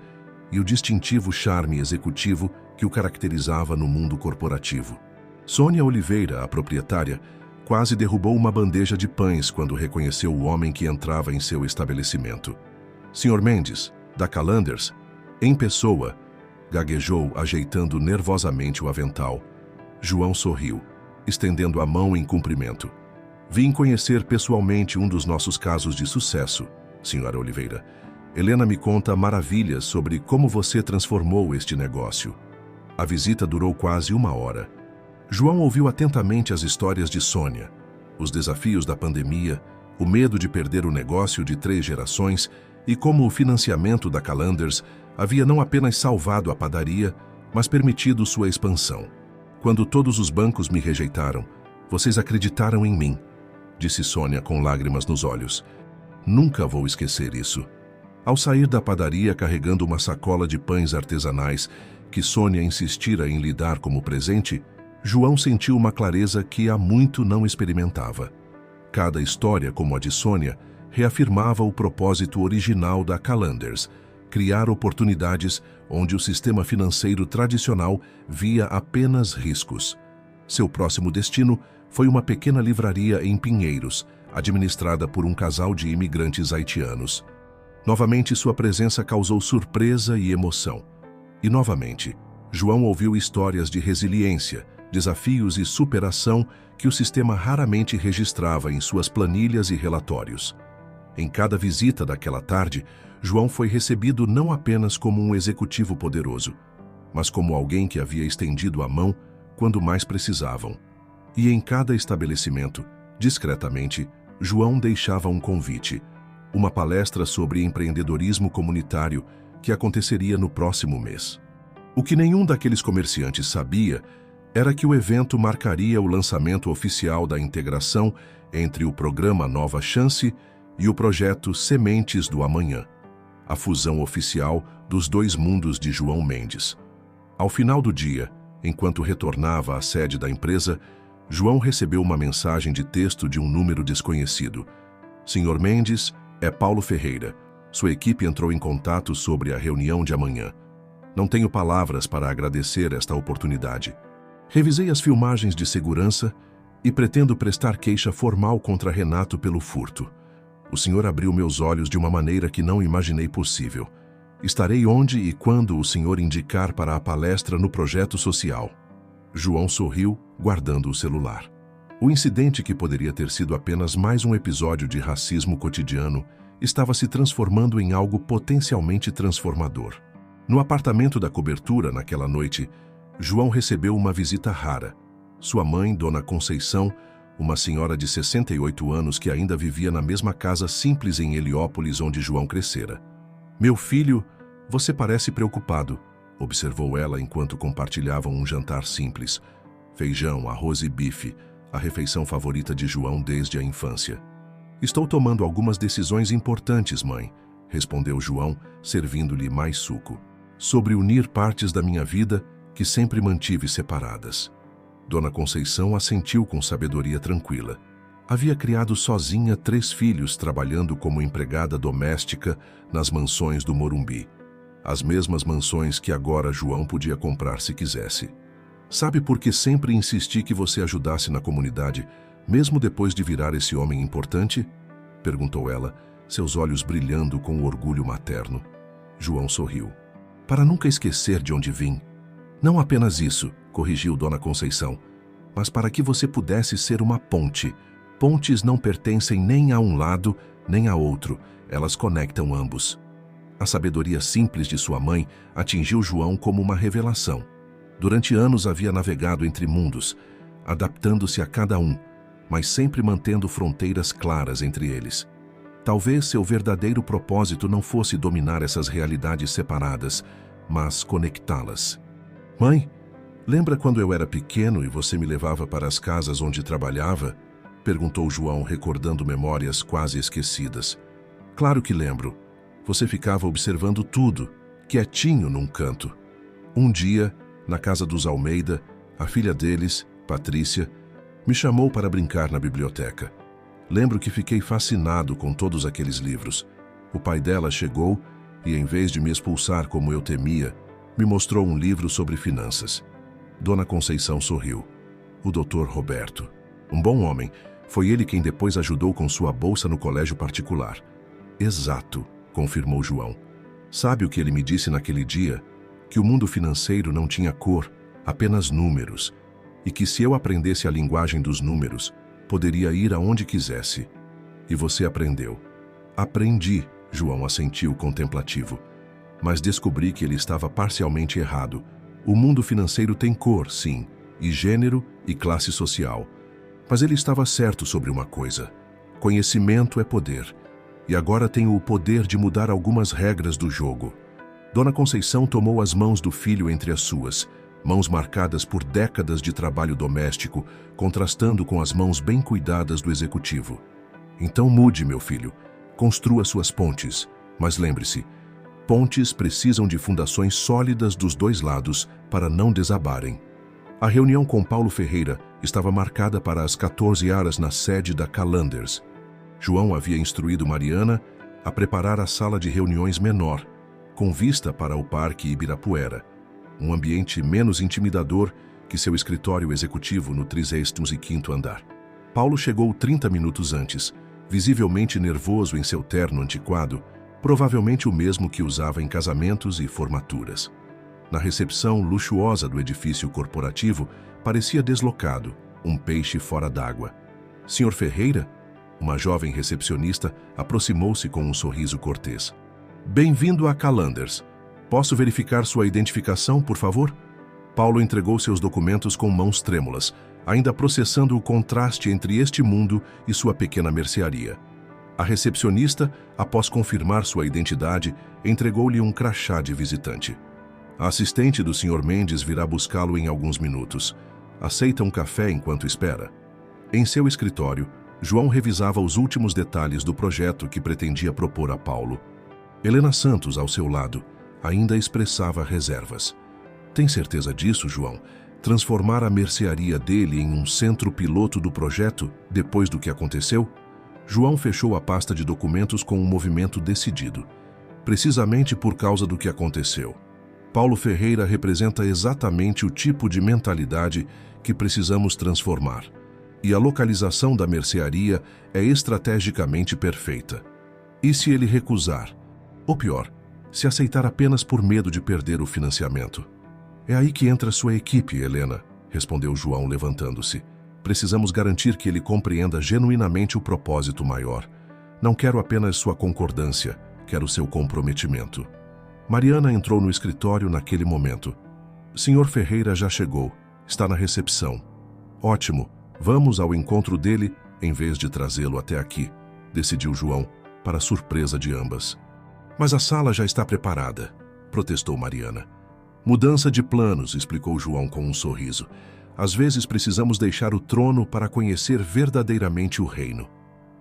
[SPEAKER 1] e o distintivo charme executivo que o caracterizava no mundo corporativo. Sônia Oliveira, a proprietária, quase derrubou uma bandeja de pães quando reconheceu o homem que entrava em seu estabelecimento. Sr. Mendes, da Calanders, em pessoa, gaguejou, ajeitando nervosamente o avental. João sorriu, estendendo a mão em cumprimento. Vim conhecer pessoalmente um dos nossos casos de sucesso, Sra. Oliveira. Helena me conta maravilhas sobre como você transformou este negócio. A visita durou quase 1 hora. João ouviu atentamente as histórias de Sônia, os desafios da pandemia, o medo de perder o negócio de 3 gerações e como o financiamento da Calanders havia não apenas salvado a padaria, mas permitido sua expansão. Quando todos os bancos me rejeitaram, vocês acreditaram em mim, disse Sônia com lágrimas nos olhos. Nunca vou esquecer isso. Ao sair da padaria carregando uma sacola de pães artesanais que Sônia insistira em lhe dar como presente, João sentiu uma clareza que há muito não experimentava. Cada história, como a de Sônia, reafirmava o propósito original da Calanders, criar oportunidades onde o sistema financeiro tradicional via apenas riscos. Seu próximo destino foi uma pequena livraria em Pinheiros, administrada por um casal de imigrantes haitianos. Novamente, sua presença causou surpresa e emoção. E novamente, João ouviu histórias de resiliência, desafios e superação que o sistema raramente registrava em suas planilhas e relatórios. Em cada visita daquela tarde, João foi recebido não apenas como um executivo poderoso, mas como alguém que havia estendido a mão quando mais precisavam. E em cada estabelecimento, discretamente, João deixava um convite, uma palestra sobre empreendedorismo comunitário que aconteceria no próximo mês. O que nenhum daqueles comerciantes sabia era que o evento marcaria o lançamento oficial da integração entre o programa Nova Chance e o projeto Sementes do Amanhã, a fusão oficial dos 2 mundos de João Mendes. Ao final do dia, enquanto retornava à sede da empresa, João recebeu uma mensagem de texto de um número desconhecido. Sr. Mendes, é Paulo Ferreira. Sua equipe entrou em contato sobre a reunião de amanhã. Não tenho palavras para agradecer esta oportunidade. Revisei as filmagens de segurança e pretendo prestar queixa formal contra Renato pelo furto. O senhor abriu meus olhos de uma maneira que não imaginei possível. Estarei onde e quando o senhor indicar para a palestra no projeto social. João sorriu, guardando o celular. O incidente, que poderia ter sido apenas mais um episódio de racismo cotidiano, estava se transformando em algo potencialmente transformador. No apartamento da cobertura, naquela noite, João recebeu uma visita rara. Sua mãe, Dona Conceição, uma senhora de 68 anos que ainda vivia na mesma casa simples em Heliópolis, onde João crescera. "Meu filho, você parece preocupado", observou ela enquanto compartilhavam um jantar simples. Feijão, arroz e bife, a refeição favorita de João desde a infância. "Estou tomando algumas decisões importantes, mãe", respondeu João, servindo-lhe mais suco. "Sobre unir partes da minha vida que sempre mantive separadas." Dona Conceição assentiu com sabedoria tranquila. Havia criado sozinha 3 filhos trabalhando como empregada doméstica nas mansões do Morumbi. As mesmas mansões que agora João podia comprar se quisesse. "Sabe por que sempre insisti que você ajudasse na comunidade, mesmo depois de virar esse homem importante?" perguntou ela, seus olhos brilhando com orgulho materno. João sorriu. "Para nunca esquecer de onde vim." "Não apenas isso", corrigiu Dona Conceição, "mas para que você pudesse ser uma ponte. Pontes não pertencem nem a um lado, nem a outro. Elas conectam ambos." A sabedoria simples de sua mãe atingiu João como uma revelação. Durante anos havia navegado entre mundos, adaptando-se a cada um, mas sempre mantendo fronteiras claras entre eles. Talvez seu verdadeiro propósito não fosse dominar essas realidades separadas, mas conectá-las. "Mãe, lembra quando eu era pequeno e você me levava para as casas onde trabalhava?" perguntou João, recordando memórias quase esquecidas. "Claro que lembro. Você ficava observando tudo, quietinho num canto. Um dia, na casa dos Almeida, a filha deles, Patrícia, me chamou para brincar na biblioteca. Lembro que fiquei fascinado com todos aqueles livros. O pai dela chegou e, em vez de me expulsar como eu temia, me mostrou um livro sobre finanças." Dona Conceição sorriu. "O Dr. Roberto. Um bom homem. Foi ele quem depois ajudou com sua bolsa no colégio particular." "Exato", confirmou João. "Sabe o que ele me disse naquele dia? Que o mundo financeiro não tinha cor, apenas números, e que se eu aprendesse a linguagem dos números, poderia ir aonde quisesse." "E você aprendeu?" "Aprendi", João assentiu contemplativo. "Mas descobri que ele estava parcialmente errado. O mundo financeiro tem cor, sim, e gênero e classe social. Mas ele estava certo sobre uma coisa: conhecimento é poder. E agora tenho o poder de mudar algumas regras do jogo." Dona Conceição tomou as mãos do filho entre as suas, mãos marcadas por décadas de trabalho doméstico, contrastando com as mãos bem cuidadas do executivo. "Então mude, meu filho. Construa suas pontes. Mas lembre-se, pontes precisam de fundações sólidas dos dois lados para não desabarem." A reunião com Paulo Ferreira estava marcada para as 14 horas na sede da Calanders. João havia instruído Mariana a preparar a sala de reuniões menor, com vista para o Parque Ibirapuera, um ambiente menos intimidador que seu escritório executivo no 35º andar. Paulo chegou 30 minutos antes, visivelmente nervoso em seu terno antiquado, provavelmente o mesmo que usava em casamentos e formaturas. Na recepção luxuosa do edifício corporativo, parecia deslocado, um peixe fora d'água. "Sr. Ferreira?" Uma jovem recepcionista aproximou-se com um sorriso cortês. "Bem-vindo a Calanders. Posso verificar sua identificação, por favor?" Paulo entregou seus documentos com mãos trêmulas, ainda processando o contraste entre este mundo e sua pequena mercearia. A recepcionista, após confirmar sua identidade, entregou-lhe um crachá de visitante. "A assistente do Sr. Mendes virá buscá-lo em alguns minutos. Aceita um café enquanto espera?" Em seu escritório, João revisava os últimos detalhes do projeto que pretendia propor a Paulo. Helena Santos, ao seu lado, ainda expressava reservas. "Tem certeza disso, João? Transformar a mercearia dele em um centro piloto do projeto depois do que aconteceu?" João fechou a pasta de documentos com um movimento decidido. "Precisamente por causa do que aconteceu. Paulo Ferreira representa exatamente o tipo de mentalidade que precisamos transformar. E a localização da mercearia é estrategicamente perfeita. E se ele recusar? Ou pior, se aceitar apenas por medo de perder o financiamento?" "É aí que entra sua equipe, Helena", respondeu João, levantando-se. "Precisamos garantir que ele compreenda genuinamente o propósito maior. Não quero apenas sua concordância, quero seu comprometimento. Mariana entrou no escritório naquele momento. Sr. Ferreira já chegou. Está na recepção. Ótimo, vamos ao encontro dele em vez de trazê-lo até aqui, decidiu João, para surpresa de ambas. Mas a sala já está preparada, protestou Mariana. Mudança de planos, explicou João com um sorriso. Às vezes precisamos deixar o trono para conhecer verdadeiramente o reino.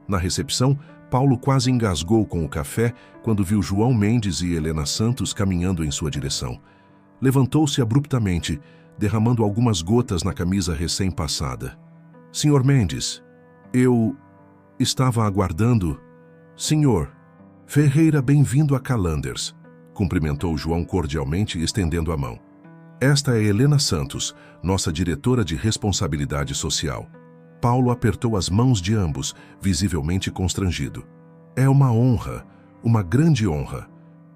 [SPEAKER 1] Na recepção, Paulo quase engasgou com o café quando viu João Mendes e Helena Santos caminhando em sua direção. Levantou-se abruptamente, derramando algumas gotas na camisa recém-passada. Sr. Mendes, eu estava aguardando... Senhor, Ferreira, bem-vindo a Calanders, cumprimentou João cordialmente, estendendo a mão. Esta é Helena Santos, nossa diretora de responsabilidade social. Paulo apertou as mãos de ambos, visivelmente constrangido. É uma honra, uma grande honra.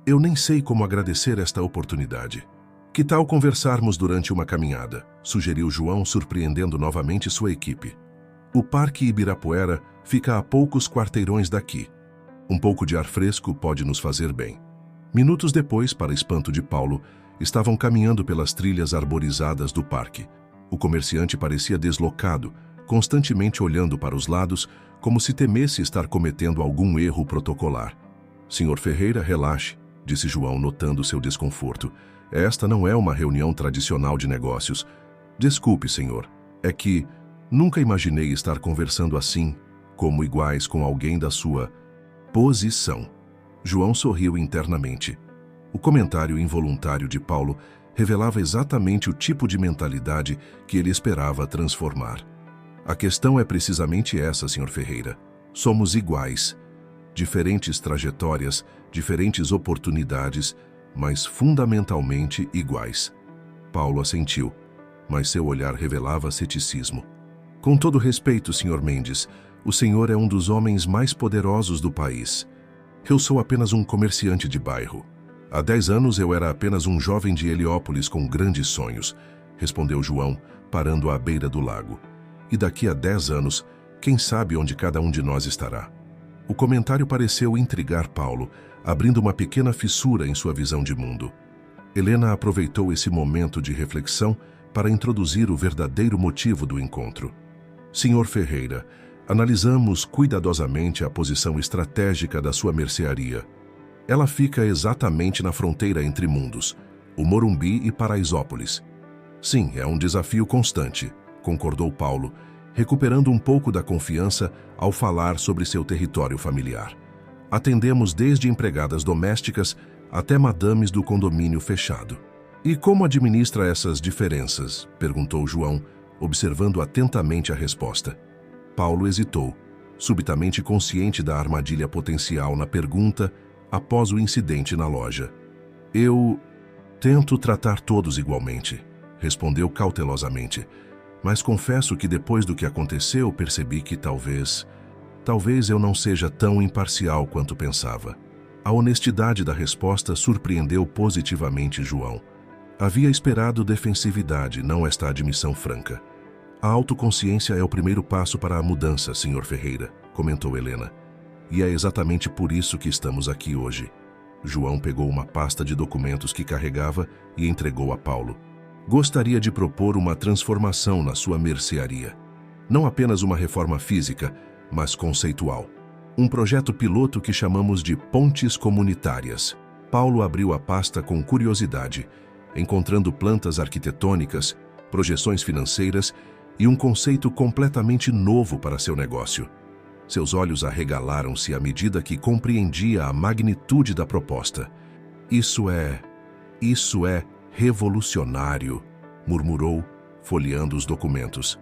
[SPEAKER 1] Eu nem sei como agradecer esta oportunidade. Que tal conversarmos durante uma caminhada? Sugeriu João, surpreendendo novamente sua equipe. O Parque Ibirapuera fica a poucos quarteirões daqui. Um pouco de ar fresco pode nos fazer bem. Minutos depois, para espanto de Paulo, estavam caminhando pelas trilhas arborizadas do parque. O comerciante parecia deslocado, constantemente olhando para os lados, como se temesse estar cometendo algum erro protocolar. Sr. Ferreira, relaxe, disse João, notando seu desconforto. Esta não é uma reunião tradicional de negócios. Desculpe, senhor, é que nunca imaginei estar conversando assim, como iguais com alguém da sua posição. João sorriu internamente. O comentário involuntário de Paulo revelava exatamente o tipo de mentalidade que ele esperava transformar. A questão é precisamente essa, Sr. Ferreira. Somos iguais. Diferentes trajetórias, diferentes oportunidades, mas fundamentalmente iguais. Paulo assentiu, mas seu olhar revelava ceticismo. Com todo respeito, Sr. Mendes, o senhor é um dos homens mais poderosos do país. Eu sou apenas um comerciante de bairro. Há 10 anos eu era apenas um jovem de Heliópolis com grandes sonhos, respondeu João, parando à beira do lago. E daqui a 10 anos, quem sabe onde cada um de nós estará? O comentário pareceu intrigar Paulo, abrindo uma pequena fissura em sua visão de mundo. Helena aproveitou esse momento de reflexão para introduzir o verdadeiro motivo do encontro. Sr. Ferreira, analisamos cuidadosamente a posição estratégica da sua mercearia. Ela fica exatamente na fronteira entre mundos, o Morumbi e Paraisópolis. Sim, é um desafio constante, concordou Paulo, recuperando um pouco da confiança ao falar sobre seu território familiar. Atendemos desde empregadas domésticas até madames do condomínio fechado. E como administra essas diferenças? Perguntou João, observando atentamente a resposta. Paulo hesitou, subitamente consciente da armadilha potencial na pergunta após o incidente na loja. Eu tento tratar todos igualmente, respondeu cautelosamente. Mas confesso que depois do que aconteceu, percebi que talvez eu não seja tão imparcial quanto pensava. A honestidade da resposta surpreendeu positivamente João. Havia esperado defensividade, não esta admissão franca. A autoconsciência é o primeiro passo para a mudança, Sr. Ferreira, comentou Helena. E é exatamente por isso que estamos aqui hoje. João pegou uma pasta de documentos que carregava e entregou a Paulo. Gostaria de propor uma transformação na sua mercearia. Não apenas uma reforma física, mas conceitual. Um projeto piloto que chamamos de Pontes Comunitárias. Paulo abriu a pasta com curiosidade, encontrando plantas arquitetônicas, projeções financeiras e um conceito completamente novo para seu negócio. Seus olhos arregalaram-se à medida que compreendia a magnitude da proposta. Isso é revolucionário, murmurou, folheando os documentos.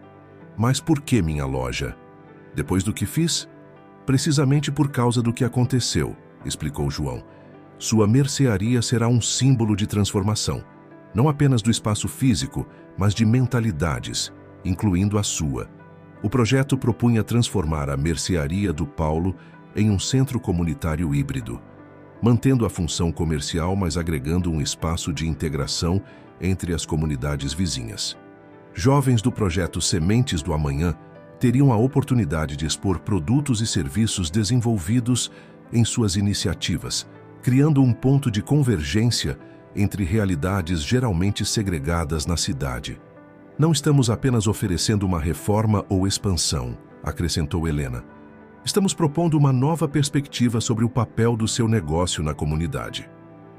[SPEAKER 1] Mas por que minha loja? Depois do que fiz? Precisamente por causa do que aconteceu, explicou João. Sua mercearia será um símbolo de transformação, não apenas do espaço físico, mas de mentalidades, incluindo a sua. O projeto propunha transformar a mercearia do Paulo em um centro comunitário híbrido, mantendo a função comercial, mas agregando um espaço de integração entre as comunidades vizinhas. Jovens do projeto Sementes do Amanhã teriam a oportunidade de expor produtos e serviços desenvolvidos em suas iniciativas, criando um ponto de convergência entre realidades geralmente segregadas na cidade. Não estamos apenas oferecendo uma reforma ou expansão, acrescentou Helena. Estamos propondo uma nova perspectiva sobre o papel do seu negócio na comunidade.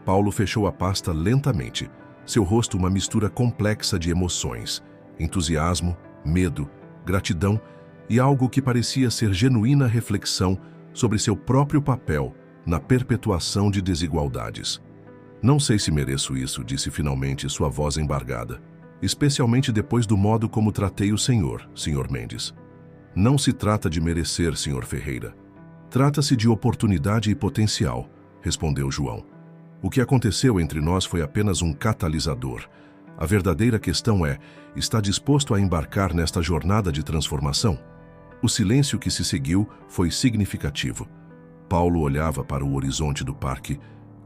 [SPEAKER 1] Paulo fechou a pasta lentamente, seu rosto uma mistura complexa de emoções, entusiasmo, medo, gratidão e algo que parecia ser genuína reflexão sobre seu próprio papel na perpetuação de desigualdades. Não sei se mereço isso, disse finalmente, sua voz embargada. Especialmente depois do modo como tratei o senhor, Sr. Mendes. Não se trata de merecer, Sr. Ferreira. Trata-se de oportunidade e potencial, respondeu João. O que aconteceu entre nós foi apenas um catalisador. A verdadeira questão é, está disposto a embarcar nesta jornada de transformação? O silêncio que se seguiu foi significativo. Paulo olhava para o horizonte do parque,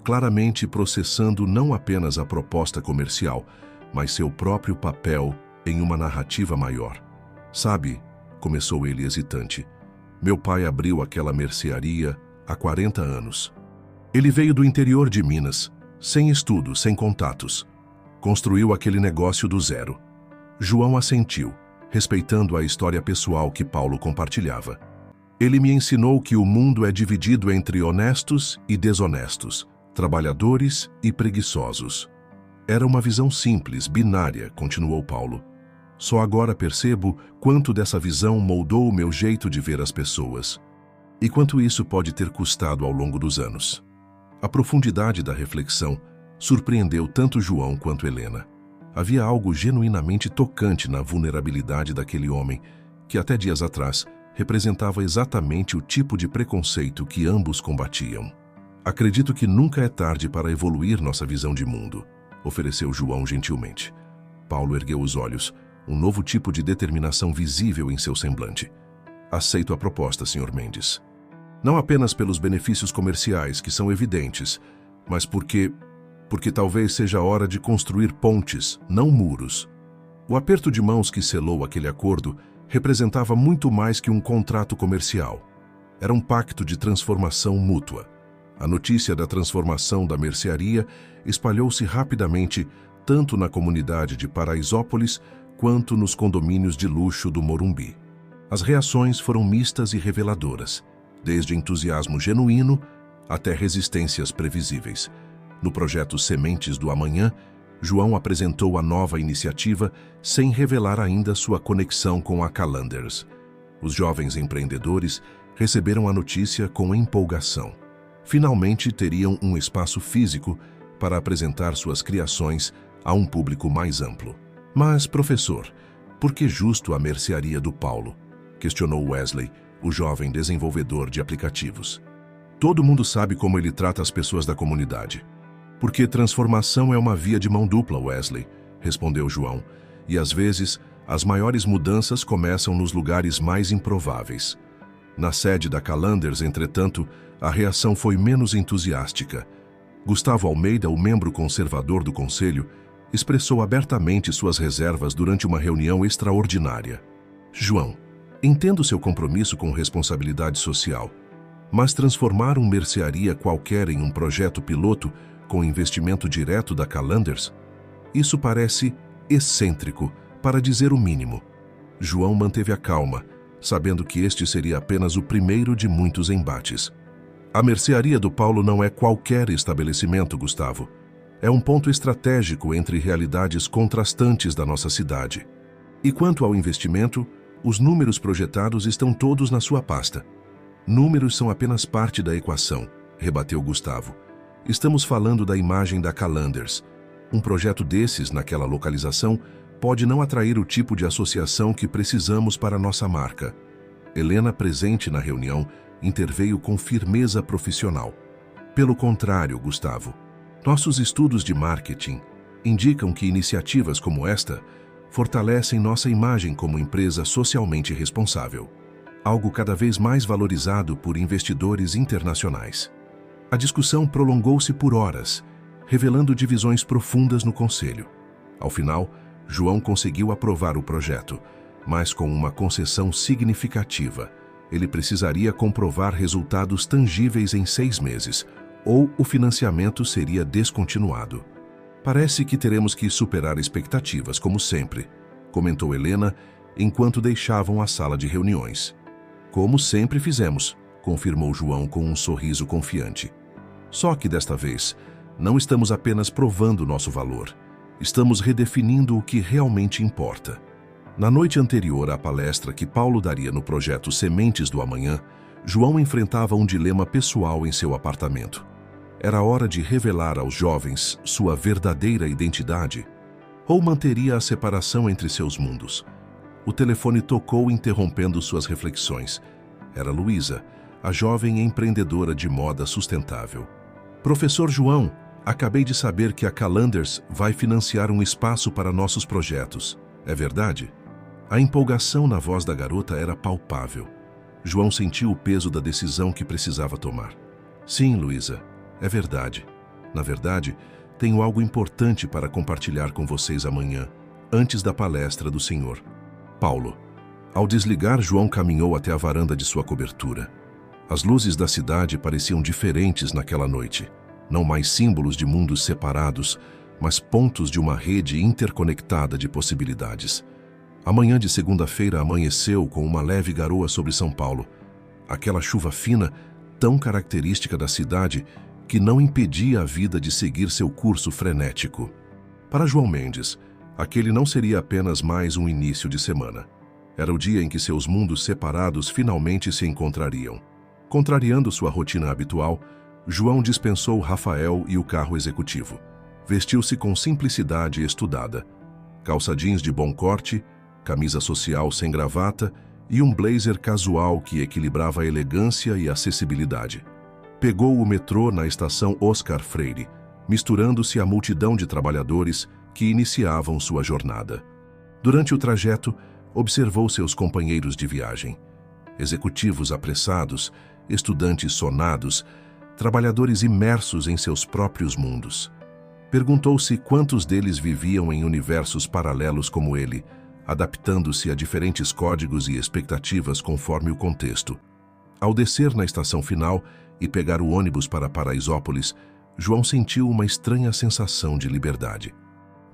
[SPEAKER 1] claramente processando não apenas a proposta comercial, mas seu próprio papel em uma narrativa maior. Sabe, começou ele hesitante, meu pai abriu aquela mercearia há 40 anos. Ele veio do interior de Minas, sem estudo, sem contatos. Construiu aquele negócio do zero. João assentiu, respeitando a história pessoal que Paulo compartilhava. Ele me ensinou que o mundo é dividido entre honestos e desonestos, trabalhadores e preguiçosos. Era uma visão simples, binária, continuou Paulo. Só agora percebo quanto dessa visão moldou o meu jeito de ver as pessoas. E quanto isso pode ter custado ao longo dos anos. A profundidade da reflexão surpreendeu tanto João quanto Helena. Havia algo genuinamente tocante na vulnerabilidade daquele homem, que até dias atrás representava exatamente o tipo de preconceito que ambos combatiam. Acredito que nunca é tarde para evoluir nossa visão de mundo, ofereceu João gentilmente. Paulo ergueu os olhos, um novo tipo de determinação visível em seu semblante. Aceito a proposta, Sr. Mendes. Não apenas pelos benefícios comerciais, que são evidentes, mas porque talvez seja a hora de construir pontes, não muros. O aperto de mãos que selou aquele acordo representava muito mais que um contrato comercial. Era um pacto de transformação mútua. A notícia da transformação da mercearia espalhou-se rapidamente tanto na comunidade de Paraisópolis quanto nos condomínios de luxo do Morumbi. As reações foram mistas e reveladoras, desde entusiasmo genuíno até resistências previsíveis. No projeto Sementes do Amanhã, João apresentou a nova iniciativa sem revelar ainda sua conexão com a Calanders. Os jovens empreendedores receberam a notícia com empolgação. Finalmente teriam um espaço físico para apresentar suas criações a um público mais amplo. Mas, professor, por que justo a mercearia do Paulo? Questionou Wesley, o jovem desenvolvedor de aplicativos. Todo mundo sabe como ele trata as pessoas da comunidade. Porque transformação é uma via de mão dupla, Wesley, respondeu João, e às vezes as maiores mudanças começam nos lugares mais improváveis. Na sede da Calanders, entretanto, a reação foi menos entusiástica. Gustavo Almeida, o membro conservador do conselho, expressou abertamente suas reservas durante uma reunião extraordinária. João, entendo seu compromisso com responsabilidade social, mas transformar uma mercearia qualquer em um projeto piloto com investimento direto da Calanders? Isso parece excêntrico, para dizer o mínimo. João manteve a calma, sabendo que este seria apenas o primeiro de muitos embates. A mercearia do Paulo não é qualquer estabelecimento, Gustavo. É um ponto estratégico entre realidades contrastantes da nossa cidade. E quanto ao investimento, os números projetados estão todos na sua pasta. Números são apenas parte da equação, rebateu Gustavo. Estamos falando da imagem da Calanders. Um projeto desses, naquela localização, pode não atrair o tipo de associação que precisamos para nossa marca. Helena, presente na reunião, interveio com firmeza profissional. Pelo contrário, Gustavo, nossos estudos de marketing indicam que iniciativas como esta fortalecem nossa imagem como empresa socialmente responsável, algo cada vez mais valorizado por investidores internacionais. A discussão prolongou-se por horas, revelando divisões profundas no conselho. Ao final, João conseguiu aprovar o projeto, mas com uma concessão significativa. Ele precisaria comprovar resultados tangíveis em 6 meses, ou o financiamento seria descontinuado. Parece que teremos que superar expectativas, como sempre, comentou Helena, enquanto deixavam a sala de reuniões. Como sempre fizemos, confirmou João com um sorriso confiante. Só que desta vez, não estamos apenas provando nosso valor, estamos redefinindo o que realmente importa. Na noite anterior à palestra que Paulo daria no projeto Sementes do Amanhã, João enfrentava um dilema pessoal em seu apartamento. Era hora de revelar aos jovens sua verdadeira identidade, ou manteria a separação entre seus mundos? O telefone tocou, interrompendo suas reflexões. Era Luísa, a jovem empreendedora de moda sustentável. Professor João, acabei de saber que a Calanders vai financiar um espaço para nossos projetos. É verdade? A empolgação na voz da garota era palpável. João sentiu o peso da decisão que precisava tomar. Sim, Luísa, é verdade. Na verdade, tenho algo importante para compartilhar com vocês amanhã, antes da palestra do senhor Paulo. Ao desligar, João caminhou até a varanda de sua cobertura. As luzes da cidade pareciam diferentes naquela noite. Não mais símbolos de mundos separados, mas pontos de uma rede interconectada de possibilidades. A manhã de segunda-feira amanheceu com uma leve garoa sobre São Paulo. Aquela chuva fina, tão característica da cidade, que não impedia a vida de seguir seu curso frenético. Para João Mendes, aquele não seria apenas mais um início de semana. Era o dia em que seus mundos separados finalmente se encontrariam. Contrariando sua rotina habitual, João dispensou Rafael e o carro executivo. Vestiu-se com simplicidade estudada. Calça jeans de bom corte, camisa social sem gravata e um blazer casual que equilibrava a elegância e acessibilidade. Pegou o metrô na estação Oscar Freire, misturando-se à multidão de trabalhadores que iniciavam sua jornada. Durante o trajeto, observou seus companheiros de viagem. Executivos apressados, estudantes sonados, trabalhadores imersos em seus próprios mundos. Perguntou-se quantos deles viviam em universos paralelos como ele, adaptando-se a diferentes códigos e expectativas conforme o contexto. Ao descer na estação final e pegar o ônibus para Paraisópolis, João sentiu uma estranha sensação de liberdade.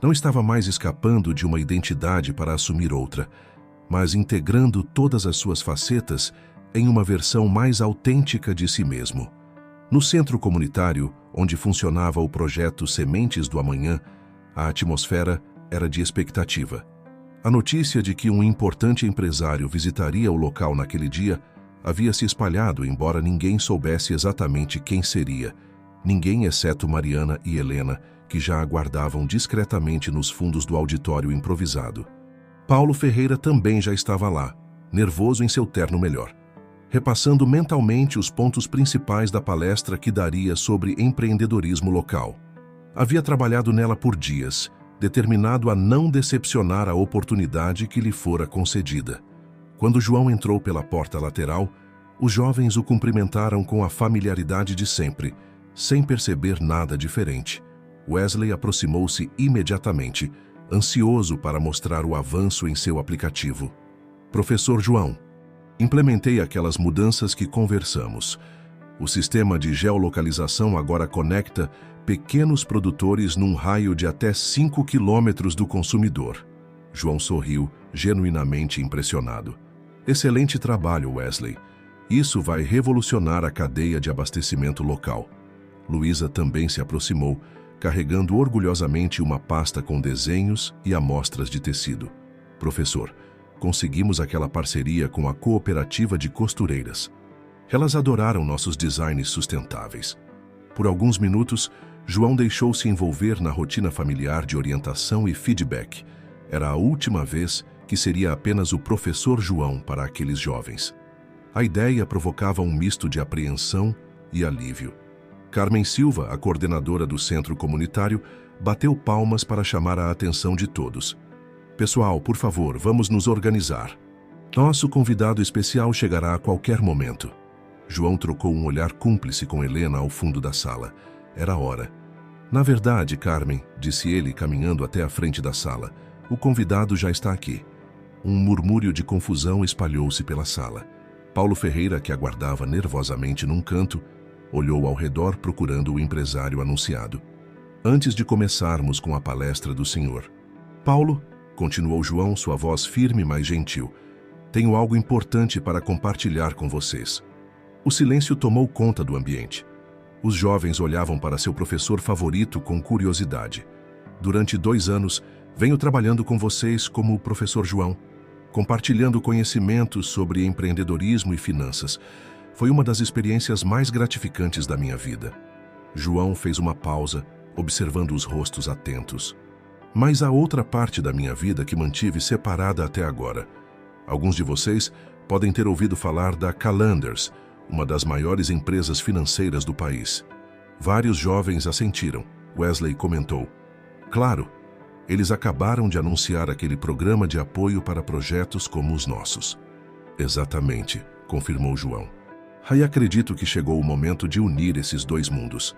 [SPEAKER 1] Não estava mais escapando de uma identidade para assumir outra, mas integrando todas as suas facetas em uma versão mais autêntica de si mesmo. No centro comunitário, onde funcionava o projeto Sementes do Amanhã, a atmosfera era de expectativa. A notícia de que um importante empresário visitaria o local naquele dia havia se espalhado, embora ninguém soubesse exatamente quem seria. Ninguém exceto Mariana e Helena, que já aguardavam discretamente nos fundos do auditório improvisado. Paulo Ferreira também já estava lá, nervoso em seu terno melhor, repassando mentalmente os pontos principais da palestra que daria sobre empreendedorismo local. Havia trabalhado nela por dias, determinado a não decepcionar a oportunidade que lhe fora concedida. Quando João entrou pela porta lateral, os jovens o cumprimentaram com a familiaridade de sempre, sem perceber nada diferente. Wesley aproximou-se imediatamente, ansioso para mostrar o avanço em seu aplicativo. Professor João, implementei aquelas mudanças que conversamos. O sistema de geolocalização agora conecta pequenos produtores num raio de até 5 quilômetros do consumidor. João sorriu, genuinamente impressionado. Excelente trabalho, Wesley. Isso vai revolucionar a cadeia de abastecimento local. Luísa também se aproximou, carregando orgulhosamente uma pasta com desenhos e amostras de tecido. Professor, conseguimos aquela parceria com a Cooperativa de Costureiras. Elas adoraram nossos designs sustentáveis. Por alguns minutos, João deixou-se envolver na rotina familiar de orientação e feedback. Era a última vez que seria apenas o professor João para aqueles jovens. A ideia provocava um misto de apreensão e alívio. Carmen Silva, a coordenadora do centro comunitário, bateu palmas para chamar a atenção de todos. Pessoal, por favor, vamos nos organizar. Nosso convidado especial chegará a qualquer momento. João trocou um olhar cúmplice com Helena ao fundo da sala. Era hora. Na verdade, Carmen, disse ele caminhando até a frente da sala, o convidado já está aqui. Um murmúrio de confusão espalhou-se pela sala. Paulo Ferreira, que aguardava nervosamente num canto, olhou ao redor procurando o empresário anunciado. Antes de começarmos com a palestra do senhor. Paulo, continuou João, sua voz firme, mas gentil, tenho algo importante para compartilhar com vocês. O silêncio tomou conta do ambiente. Os jovens olhavam para seu professor favorito com curiosidade. Durante 2 anos, venho trabalhando com vocês como o professor João, compartilhando conhecimentos sobre empreendedorismo e finanças. Foi uma das experiências mais gratificantes da minha vida. João fez uma pausa, observando os rostos atentos. Mas há outra parte da minha vida que mantive separada até agora. Alguns de vocês podem ter ouvido falar da Calanders, uma das maiores empresas financeiras do país. Vários jovens assentiram. Wesley comentou. Claro, eles acabaram de anunciar aquele programa de apoio para projetos como os nossos. Exatamente, confirmou João. Aí acredito que chegou o momento de unir esses 2 mundos.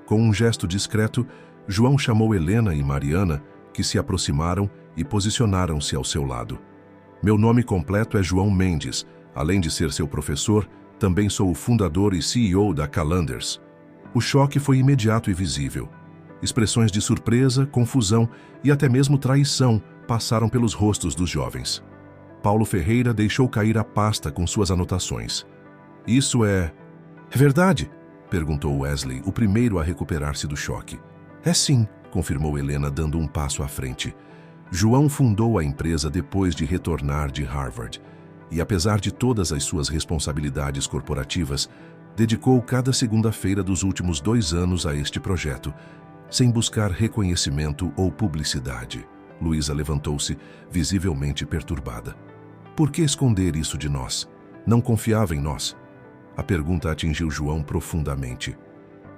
[SPEAKER 1] Com um gesto discreto, João chamou Helena e Mariana, que se aproximaram e posicionaram-se ao seu lado. Meu nome completo é João Mendes. Além de ser seu professor, também sou o fundador e CEO da Calanders. O choque foi imediato e visível. Expressões de surpresa, confusão e até mesmo traição passaram pelos rostos dos jovens. Paulo Ferreira deixou cair a pasta com suas anotações. Isso é verdade? Perguntou Wesley, o primeiro a recuperar-se do choque. É sim, confirmou Helena, dando um passo à frente. João fundou a empresa depois de retornar de Harvard. E apesar de todas as suas responsabilidades corporativas, dedicou cada segunda-feira dos últimos 2 anos a este projeto, sem buscar reconhecimento ou publicidade. Luísa levantou-se, visivelmente perturbada. Por que esconder isso de nós? Não confiava em nós? A pergunta atingiu João profundamente.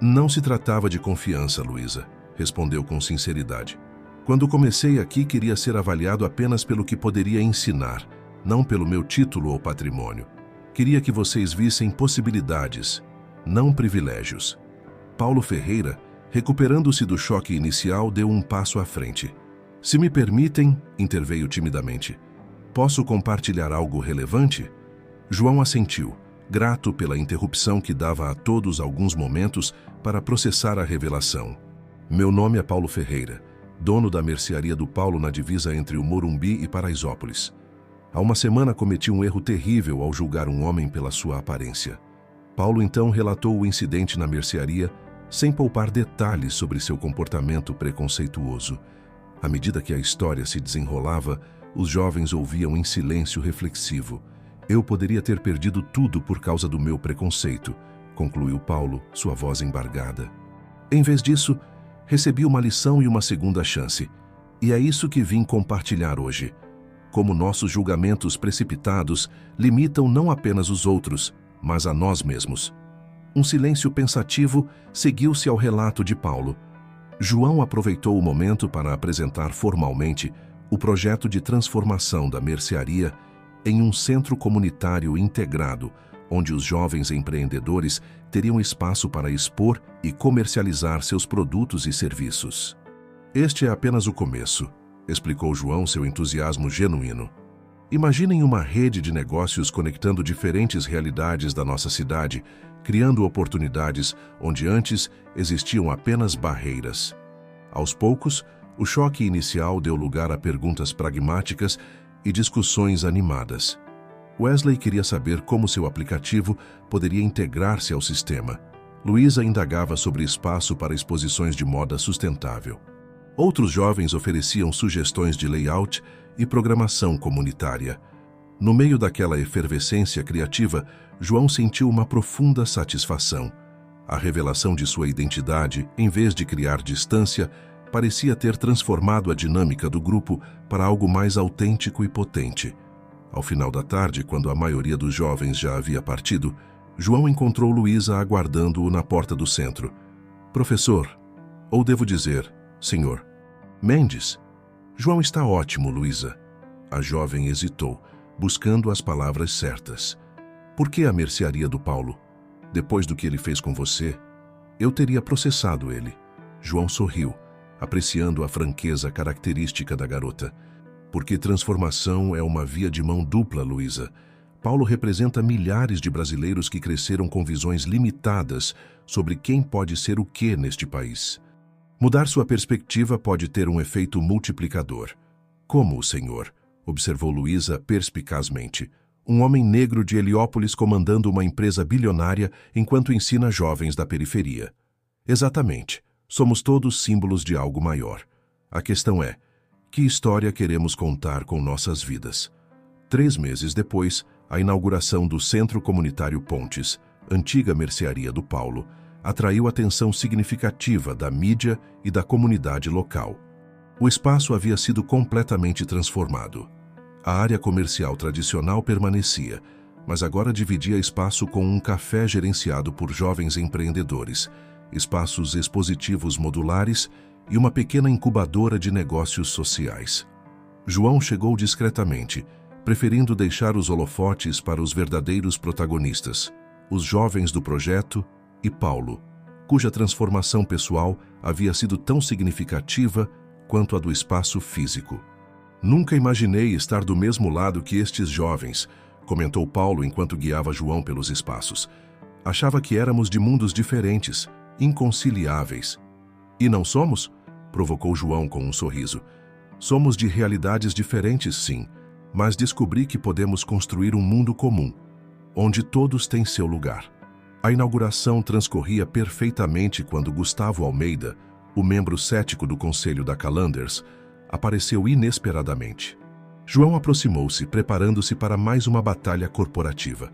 [SPEAKER 1] Não se tratava de confiança, Luísa, respondeu com sinceridade. Quando comecei aqui, queria ser avaliado apenas pelo que poderia ensinar, não pelo meu título ou patrimônio. Queria que vocês vissem possibilidades, não privilégios. Paulo Ferreira, recuperando-se do choque inicial, deu um passo à frente. Se me permitem, interveio timidamente. Posso compartilhar algo relevante? João assentiu, grato pela interrupção que dava a todos alguns momentos para processar a revelação. Meu nome é Paulo Ferreira, dono da mercearia do Paulo na divisa entre o Morumbi e Paraisópolis. Há uma semana cometi um erro terrível ao julgar um homem pela sua aparência. Paulo então relatou o incidente na mercearia, sem poupar detalhes sobre seu comportamento preconceituoso. À medida que a história se desenrolava, os jovens ouviam em silêncio reflexivo. Eu poderia ter perdido tudo por causa do meu preconceito, concluiu Paulo, sua voz embargada. Em vez disso, recebi uma lição e uma segunda chance. E é isso que vim compartilhar hoje. Como nossos julgamentos precipitados limitam não apenas os outros, mas a nós mesmos. Um silêncio pensativo seguiu-se ao relato de Paulo. João aproveitou o momento para apresentar formalmente o projeto de transformação da mercearia em um centro comunitário integrado, onde os jovens empreendedores teriam espaço para expor e comercializar seus produtos e serviços. Este é apenas o começo, explicou João, seu entusiasmo genuíno. Imaginem uma rede de negócios conectando diferentes realidades da nossa cidade, criando oportunidades onde antes existiam apenas barreiras. Aos poucos, o choque inicial deu lugar a perguntas pragmáticas e discussões animadas. Wesley queria saber como seu aplicativo poderia integrar-se ao sistema. Luísa indagava sobre espaço para exposições de moda sustentável. Outros jovens ofereciam sugestões de layout e programação comunitária. No meio daquela efervescência criativa, João sentiu uma profunda satisfação. A revelação de sua identidade, em vez de criar distância, parecia ter transformado a dinâmica do grupo para algo mais autêntico e potente. Ao final da tarde, quando a maioria dos jovens já havia partido, João encontrou Luísa aguardando-o na porta do centro. Professor, ou devo dizer, senhor. Mendes. João está ótimo, Luísa. A jovem hesitou, buscando as palavras certas. Por que a mercearia do Paulo? Depois do que ele fez com você, eu teria processado ele. João sorriu, apreciando a franqueza característica da garota. Porque transformação é uma via de mão dupla, Luísa. Paulo representa milhares de brasileiros que cresceram com visões limitadas sobre quem pode ser o quê neste país. Mudar sua perspectiva pode ter um efeito multiplicador. Como, senhor? Observou Luísa perspicazmente. Um homem negro de Heliópolis comandando uma empresa bilionária enquanto ensina jovens da periferia. Exatamente. Somos todos símbolos de algo maior. A questão é, que história queremos contar com nossas vidas? 3 meses depois, a inauguração do Centro Comunitário Pontes, antiga mercearia do Paulo, atraiu atenção significativa da mídia e da comunidade local. O espaço havia sido completamente transformado. A área comercial tradicional permanecia, mas agora dividia espaço com um café gerenciado por jovens empreendedores, espaços expositivos modulares e uma pequena incubadora de negócios sociais. João chegou discretamente, preferindo deixar os holofotes para os verdadeiros protagonistas, os jovens do projeto e Paulo, cuja transformação pessoal havia sido tão significativa quanto a do espaço físico. Nunca imaginei estar do mesmo lado que estes jovens, comentou Paulo enquanto guiava João pelos espaços. Achava que éramos de mundos diferentes, inconciliáveis. E não somos? Provocou João com um sorriso. Somos de realidades diferentes, sim, mas descobri que podemos construir um mundo comum, onde todos têm seu lugar. A inauguração transcorria perfeitamente quando Gustavo Almeida, o membro cético do conselho da Calanders, apareceu inesperadamente. João aproximou-se, preparando-se para mais uma batalha corporativa.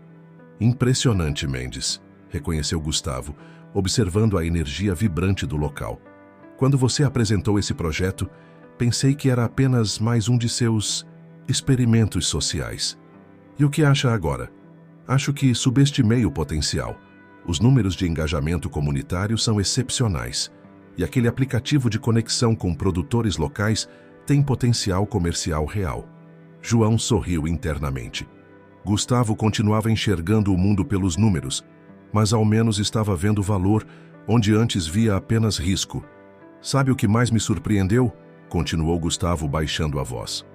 [SPEAKER 1] Impressionante, Mendes, reconheceu Gustavo, observando a energia vibrante do local. Quando você apresentou esse projeto, pensei que era apenas mais um de seus experimentos sociais. E o que acha agora? Acho que subestimei o potencial. Os números de engajamento comunitário são excepcionais, e aquele aplicativo de conexão com produtores locais tem potencial comercial real. João sorriu internamente. Gustavo continuava enxergando o mundo pelos números, mas ao menos estava vendo valor onde antes via apenas risco. Sabe o que mais me surpreendeu? Continuou Gustavo baixando a voz.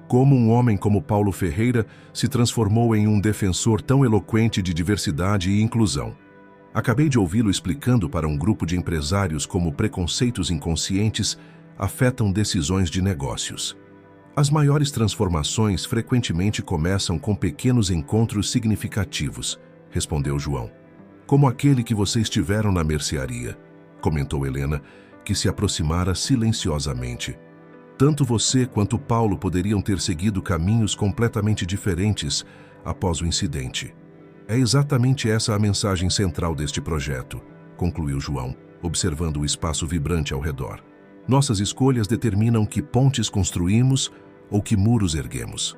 [SPEAKER 1] Como um homem como Paulo Ferreira se transformou em um defensor tão eloquente de diversidade e inclusão. Acabei de ouvi-lo explicando para um grupo de empresários como preconceitos inconscientes afetam decisões de negócios. As maiores transformações frequentemente começam com pequenos encontros significativos, respondeu João. Como aquele que vocês tiveram na mercearia, comentou Helena, que se aproximara silenciosamente. Tanto você quanto Paulo poderiam ter seguido caminhos completamente diferentes após o incidente. É exatamente essa a mensagem central deste projeto, concluiu João, observando o espaço vibrante ao redor. Nossas escolhas determinam que pontes construímos ou que muros erguemos.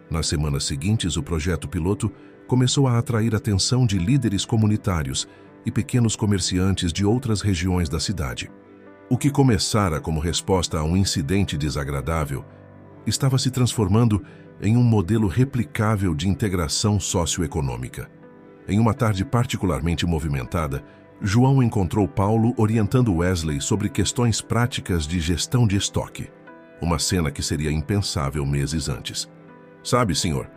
[SPEAKER 1] Nas semanas seguintes, o projeto piloto começou a atrair a atenção de líderes comunitários e pequenos comerciantes de outras regiões da cidade. O que começara como resposta a um incidente desagradável estava se transformando em um modelo replicável de integração socioeconômica. Em uma tarde particularmente movimentada, João encontrou Paulo orientando Wesley sobre questões práticas de gestão de estoque. Uma cena que seria impensável meses antes. Sabe, senhor?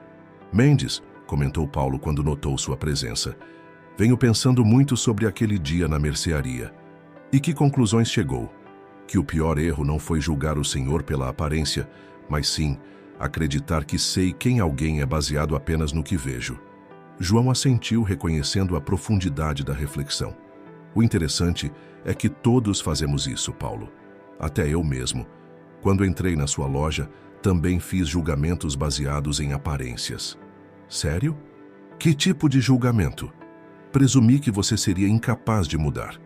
[SPEAKER 1] Mendes, comentou Paulo quando notou sua presença. Venho pensando muito sobre aquele dia na mercearia. E que conclusões chegou? Que o pior erro não foi julgar o senhor pela aparência, mas sim acreditar que sei quem alguém é baseado apenas no que vejo. João assentiu, reconhecendo a profundidade da reflexão. O interessante é que todos fazemos isso, Paulo. Até eu mesmo. Quando entrei na sua loja, também fiz julgamentos baseados em aparências. Sério? Que tipo de julgamento? Presumi que você seria incapaz de mudar.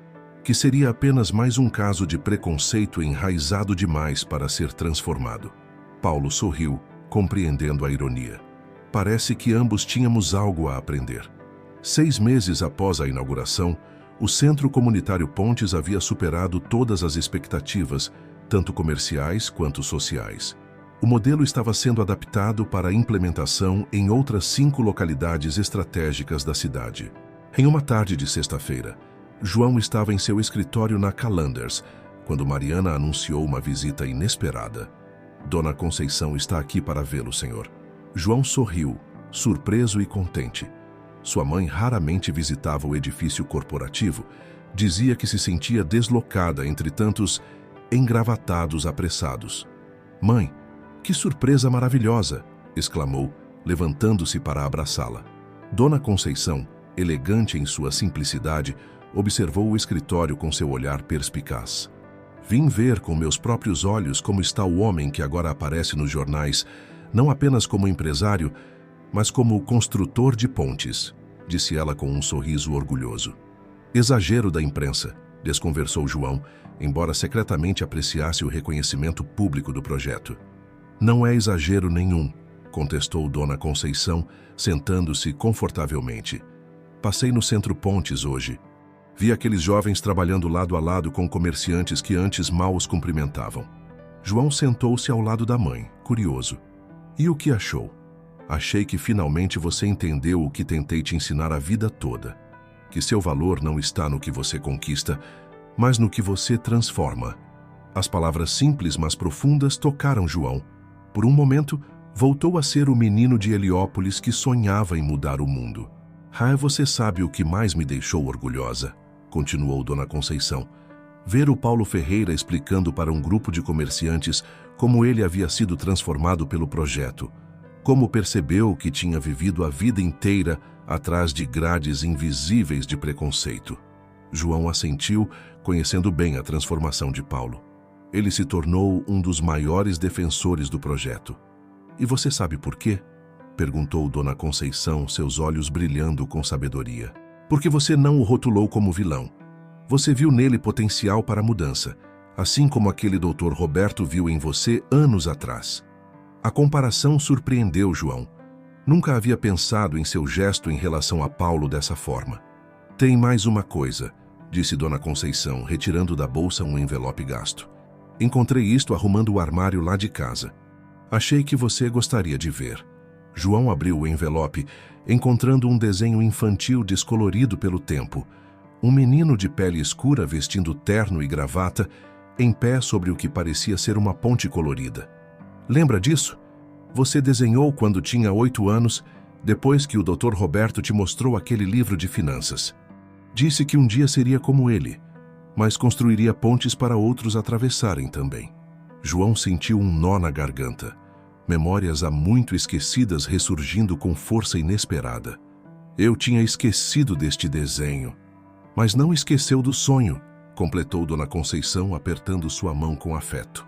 [SPEAKER 1] Que seria apenas mais um caso de preconceito enraizado demais para ser transformado. Paulo sorriu, compreendendo a ironia. Parece que ambos tínhamos algo a aprender. 6 meses após a inauguração, o Centro Comunitário Pontes havia superado todas as expectativas, tanto comerciais quanto sociais. O modelo estava sendo adaptado para a implementação em outras 5 localidades estratégicas da cidade. Em uma tarde de sexta-feira, João estava em seu escritório na Calanders, quando Mariana anunciou uma visita inesperada. Dona Conceição está aqui para vê-lo, senhor. João sorriu, surpreso e contente. Sua mãe raramente visitava o edifício corporativo. Dizia que se sentia deslocada entre tantos engravatados apressados. Mãe, que surpresa maravilhosa! Exclamou, levantando-se para abraçá-la. Dona Conceição, elegante em sua simplicidade, observou o escritório com seu olhar perspicaz. Vim ver com meus próprios olhos como está o homem que agora aparece nos jornais, não apenas como empresário, mas como construtor de pontes, disse ela com um sorriso orgulhoso. Exagero da imprensa, desconversou João, embora secretamente apreciasse o reconhecimento público do projeto. Não é exagero nenhum, contestou Dona Conceição, sentando-se confortavelmente. Passei no Centro Pontes hoje. Vi aqueles jovens trabalhando lado a lado com comerciantes que antes mal os cumprimentavam. João sentou-se ao lado da mãe, curioso. E o que achou? Achei que finalmente você entendeu o que tentei te ensinar a vida toda. Que seu valor não está no que você conquista, mas no que você transforma. As palavras simples, mas profundas, tocaram João. Por um momento, voltou a ser o menino de Heliópolis que sonhava em mudar o mundo. Ah, você sabe o que mais me deixou orgulhosa, continuou Dona Conceição. Ver o Paulo Ferreira explicando para um grupo de comerciantes como ele havia sido transformado pelo projeto, como percebeu que tinha vivido a vida inteira atrás de grades invisíveis de preconceito. João assentiu, conhecendo bem a transformação de Paulo. Ele se tornou um dos maiores defensores do projeto. E você sabe por quê? Perguntou Dona Conceição, seus olhos brilhando com sabedoria. Porque você não o rotulou como vilão. Você viu nele potencial para a mudança, assim como aquele Dr. Roberto viu em você anos atrás. A comparação surpreendeu João. Nunca havia pensado em seu gesto em relação a Paulo dessa forma. Tem mais uma coisa, disse Dona Conceição, retirando da bolsa um envelope gasto. Encontrei isto arrumando o armário lá de casa. Achei que você gostaria de ver. João abriu o envelope, encontrando um desenho infantil descolorido pelo tempo. Um menino de pele escura vestindo terno e gravata, em pé sobre o que parecia ser uma ponte colorida. Lembra disso? Você desenhou quando tinha 8 anos, depois que o Dr. Roberto te mostrou aquele livro de finanças. Disse que um dia seria como ele, mas construiria pontes para outros atravessarem também. João sentiu um nó na garganta. Memórias há muito esquecidas ressurgindo com força inesperada. Eu tinha esquecido deste desenho. Mas não esqueceu do sonho, completou Dona Conceição, apertando sua mão com afeto.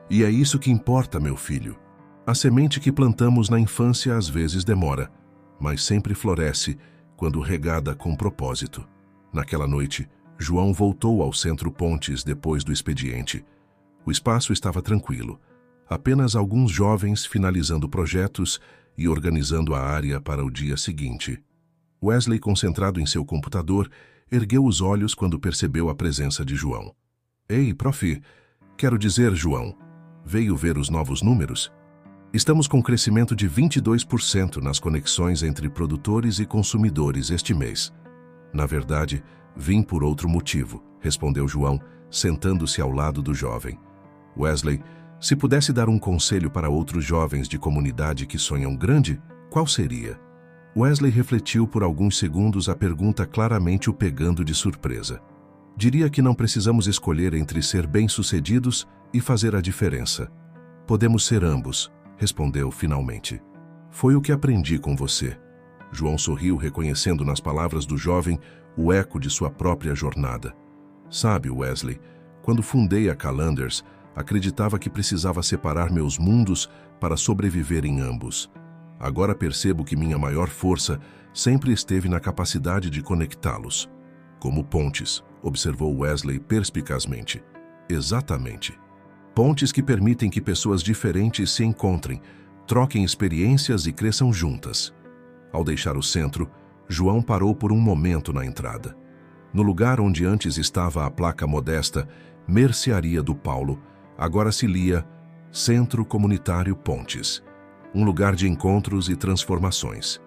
[SPEAKER 1] E é isso que importa, meu filho. A semente que plantamos na infância às vezes demora, mas sempre floresce quando regada com propósito. Naquela noite, João voltou ao Centro Pontes depois do expediente. O espaço estava tranquilo. Apenas alguns jovens finalizando projetos e organizando a área para o dia seguinte. Wesley, concentrado em seu computador, ergueu os olhos quando percebeu a presença de João. Ei, prof, quero dizer, João, veio ver os novos números? Estamos com crescimento de 22% nas conexões entre produtores e consumidores este mês. Na verdade, vim por outro motivo, respondeu João, sentando-se ao lado do jovem. Wesley, se pudesse dar um conselho para outros jovens de comunidade que sonham grande, qual seria? Wesley refletiu por alguns segundos, a pergunta claramente o pegando de surpresa. Diria que não precisamos escolher entre ser bem-sucedidos e fazer a diferença. Podemos ser ambos, respondeu finalmente. Foi o que aprendi com você. João sorriu, reconhecendo nas palavras do jovem o eco de sua própria jornada. Sabe, Wesley, quando fundei a Calanders, acreditava que precisava separar meus mundos para sobreviver em ambos. Agora percebo que minha maior força sempre esteve na capacidade de conectá-los. Como pontes, observou Wesley perspicazmente. Exatamente. Pontes que permitem que pessoas diferentes se encontrem, troquem experiências e cresçam juntas. Ao deixar o centro, João parou por um momento na entrada. No lugar onde antes estava a placa modesta Mercearia do Paulo, agora se lia Centro Comunitário Pontes, um lugar de encontros e transformações.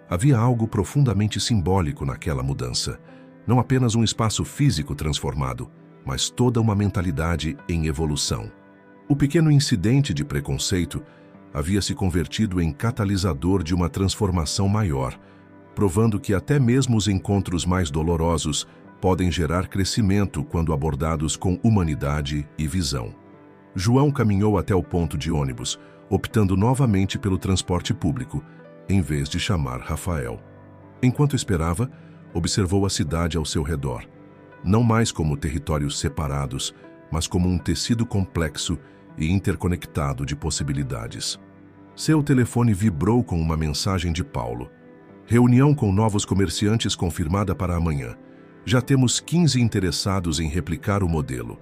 [SPEAKER 1] Havia algo profundamente simbólico naquela mudança, não apenas um espaço físico transformado, mas toda uma mentalidade em evolução. O pequeno incidente de preconceito havia se convertido em catalisador de uma transformação maior, provando que até mesmo os encontros mais dolorosos podem gerar crescimento quando abordados com humanidade e visão. João caminhou até o ponto de ônibus, optando novamente pelo transporte público, em vez de chamar Rafael. Enquanto esperava, observou a cidade ao seu redor, não mais como territórios separados, mas como um tecido complexo e interconectado de possibilidades. Seu telefone vibrou com uma mensagem de Paulo. Reunião com novos comerciantes confirmada para amanhã. Já temos 15 interessados em replicar o modelo.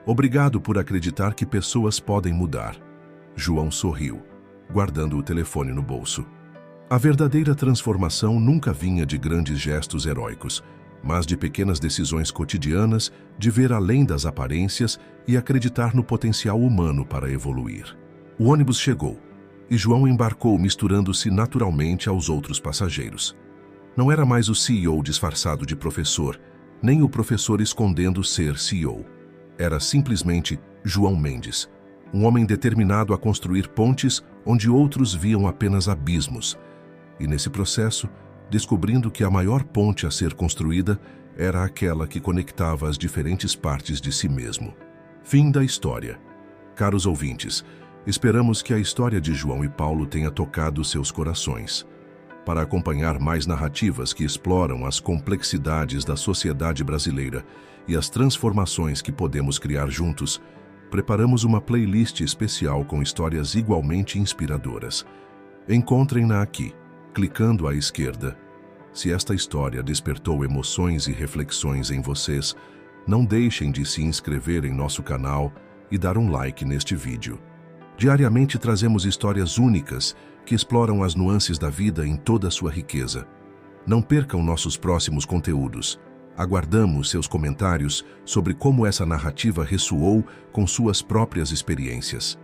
[SPEAKER 1] Obrigado por acreditar que pessoas podem mudar. João sorriu, guardando o telefone no bolso. A verdadeira transformação nunca vinha de grandes gestos heróicos, mas de pequenas decisões cotidianas, de ver além das aparências e acreditar no potencial humano para evoluir. O ônibus chegou, e João embarcou misturando-se naturalmente aos outros passageiros. Não era mais o CEO disfarçado de professor, nem o professor escondendo ser CEO. Era simplesmente João Mendes, um homem determinado a construir pontes onde outros viam apenas abismos. E nesse processo, descobrindo que a maior ponte a ser construída era aquela que conectava as diferentes partes de si mesmo. Fim da história. Caros ouvintes, esperamos que a história de João e Paulo tenha tocado seus corações. Para acompanhar mais narrativas que exploram as complexidades da sociedade brasileira e as transformações que podemos criar juntos, preparamos uma playlist especial com histórias igualmente inspiradoras. Encontrem-na aqui, clicando à esquerda. Se esta história despertou emoções e reflexões em vocês, não deixem de se inscrever em nosso canal e dar um like neste vídeo. Diariamente trazemos histórias únicas que exploram as nuances da vida em toda a sua riqueza. Não percam nossos próximos conteúdos. Aguardamos seus comentários sobre como essa narrativa ressoou com suas próprias experiências.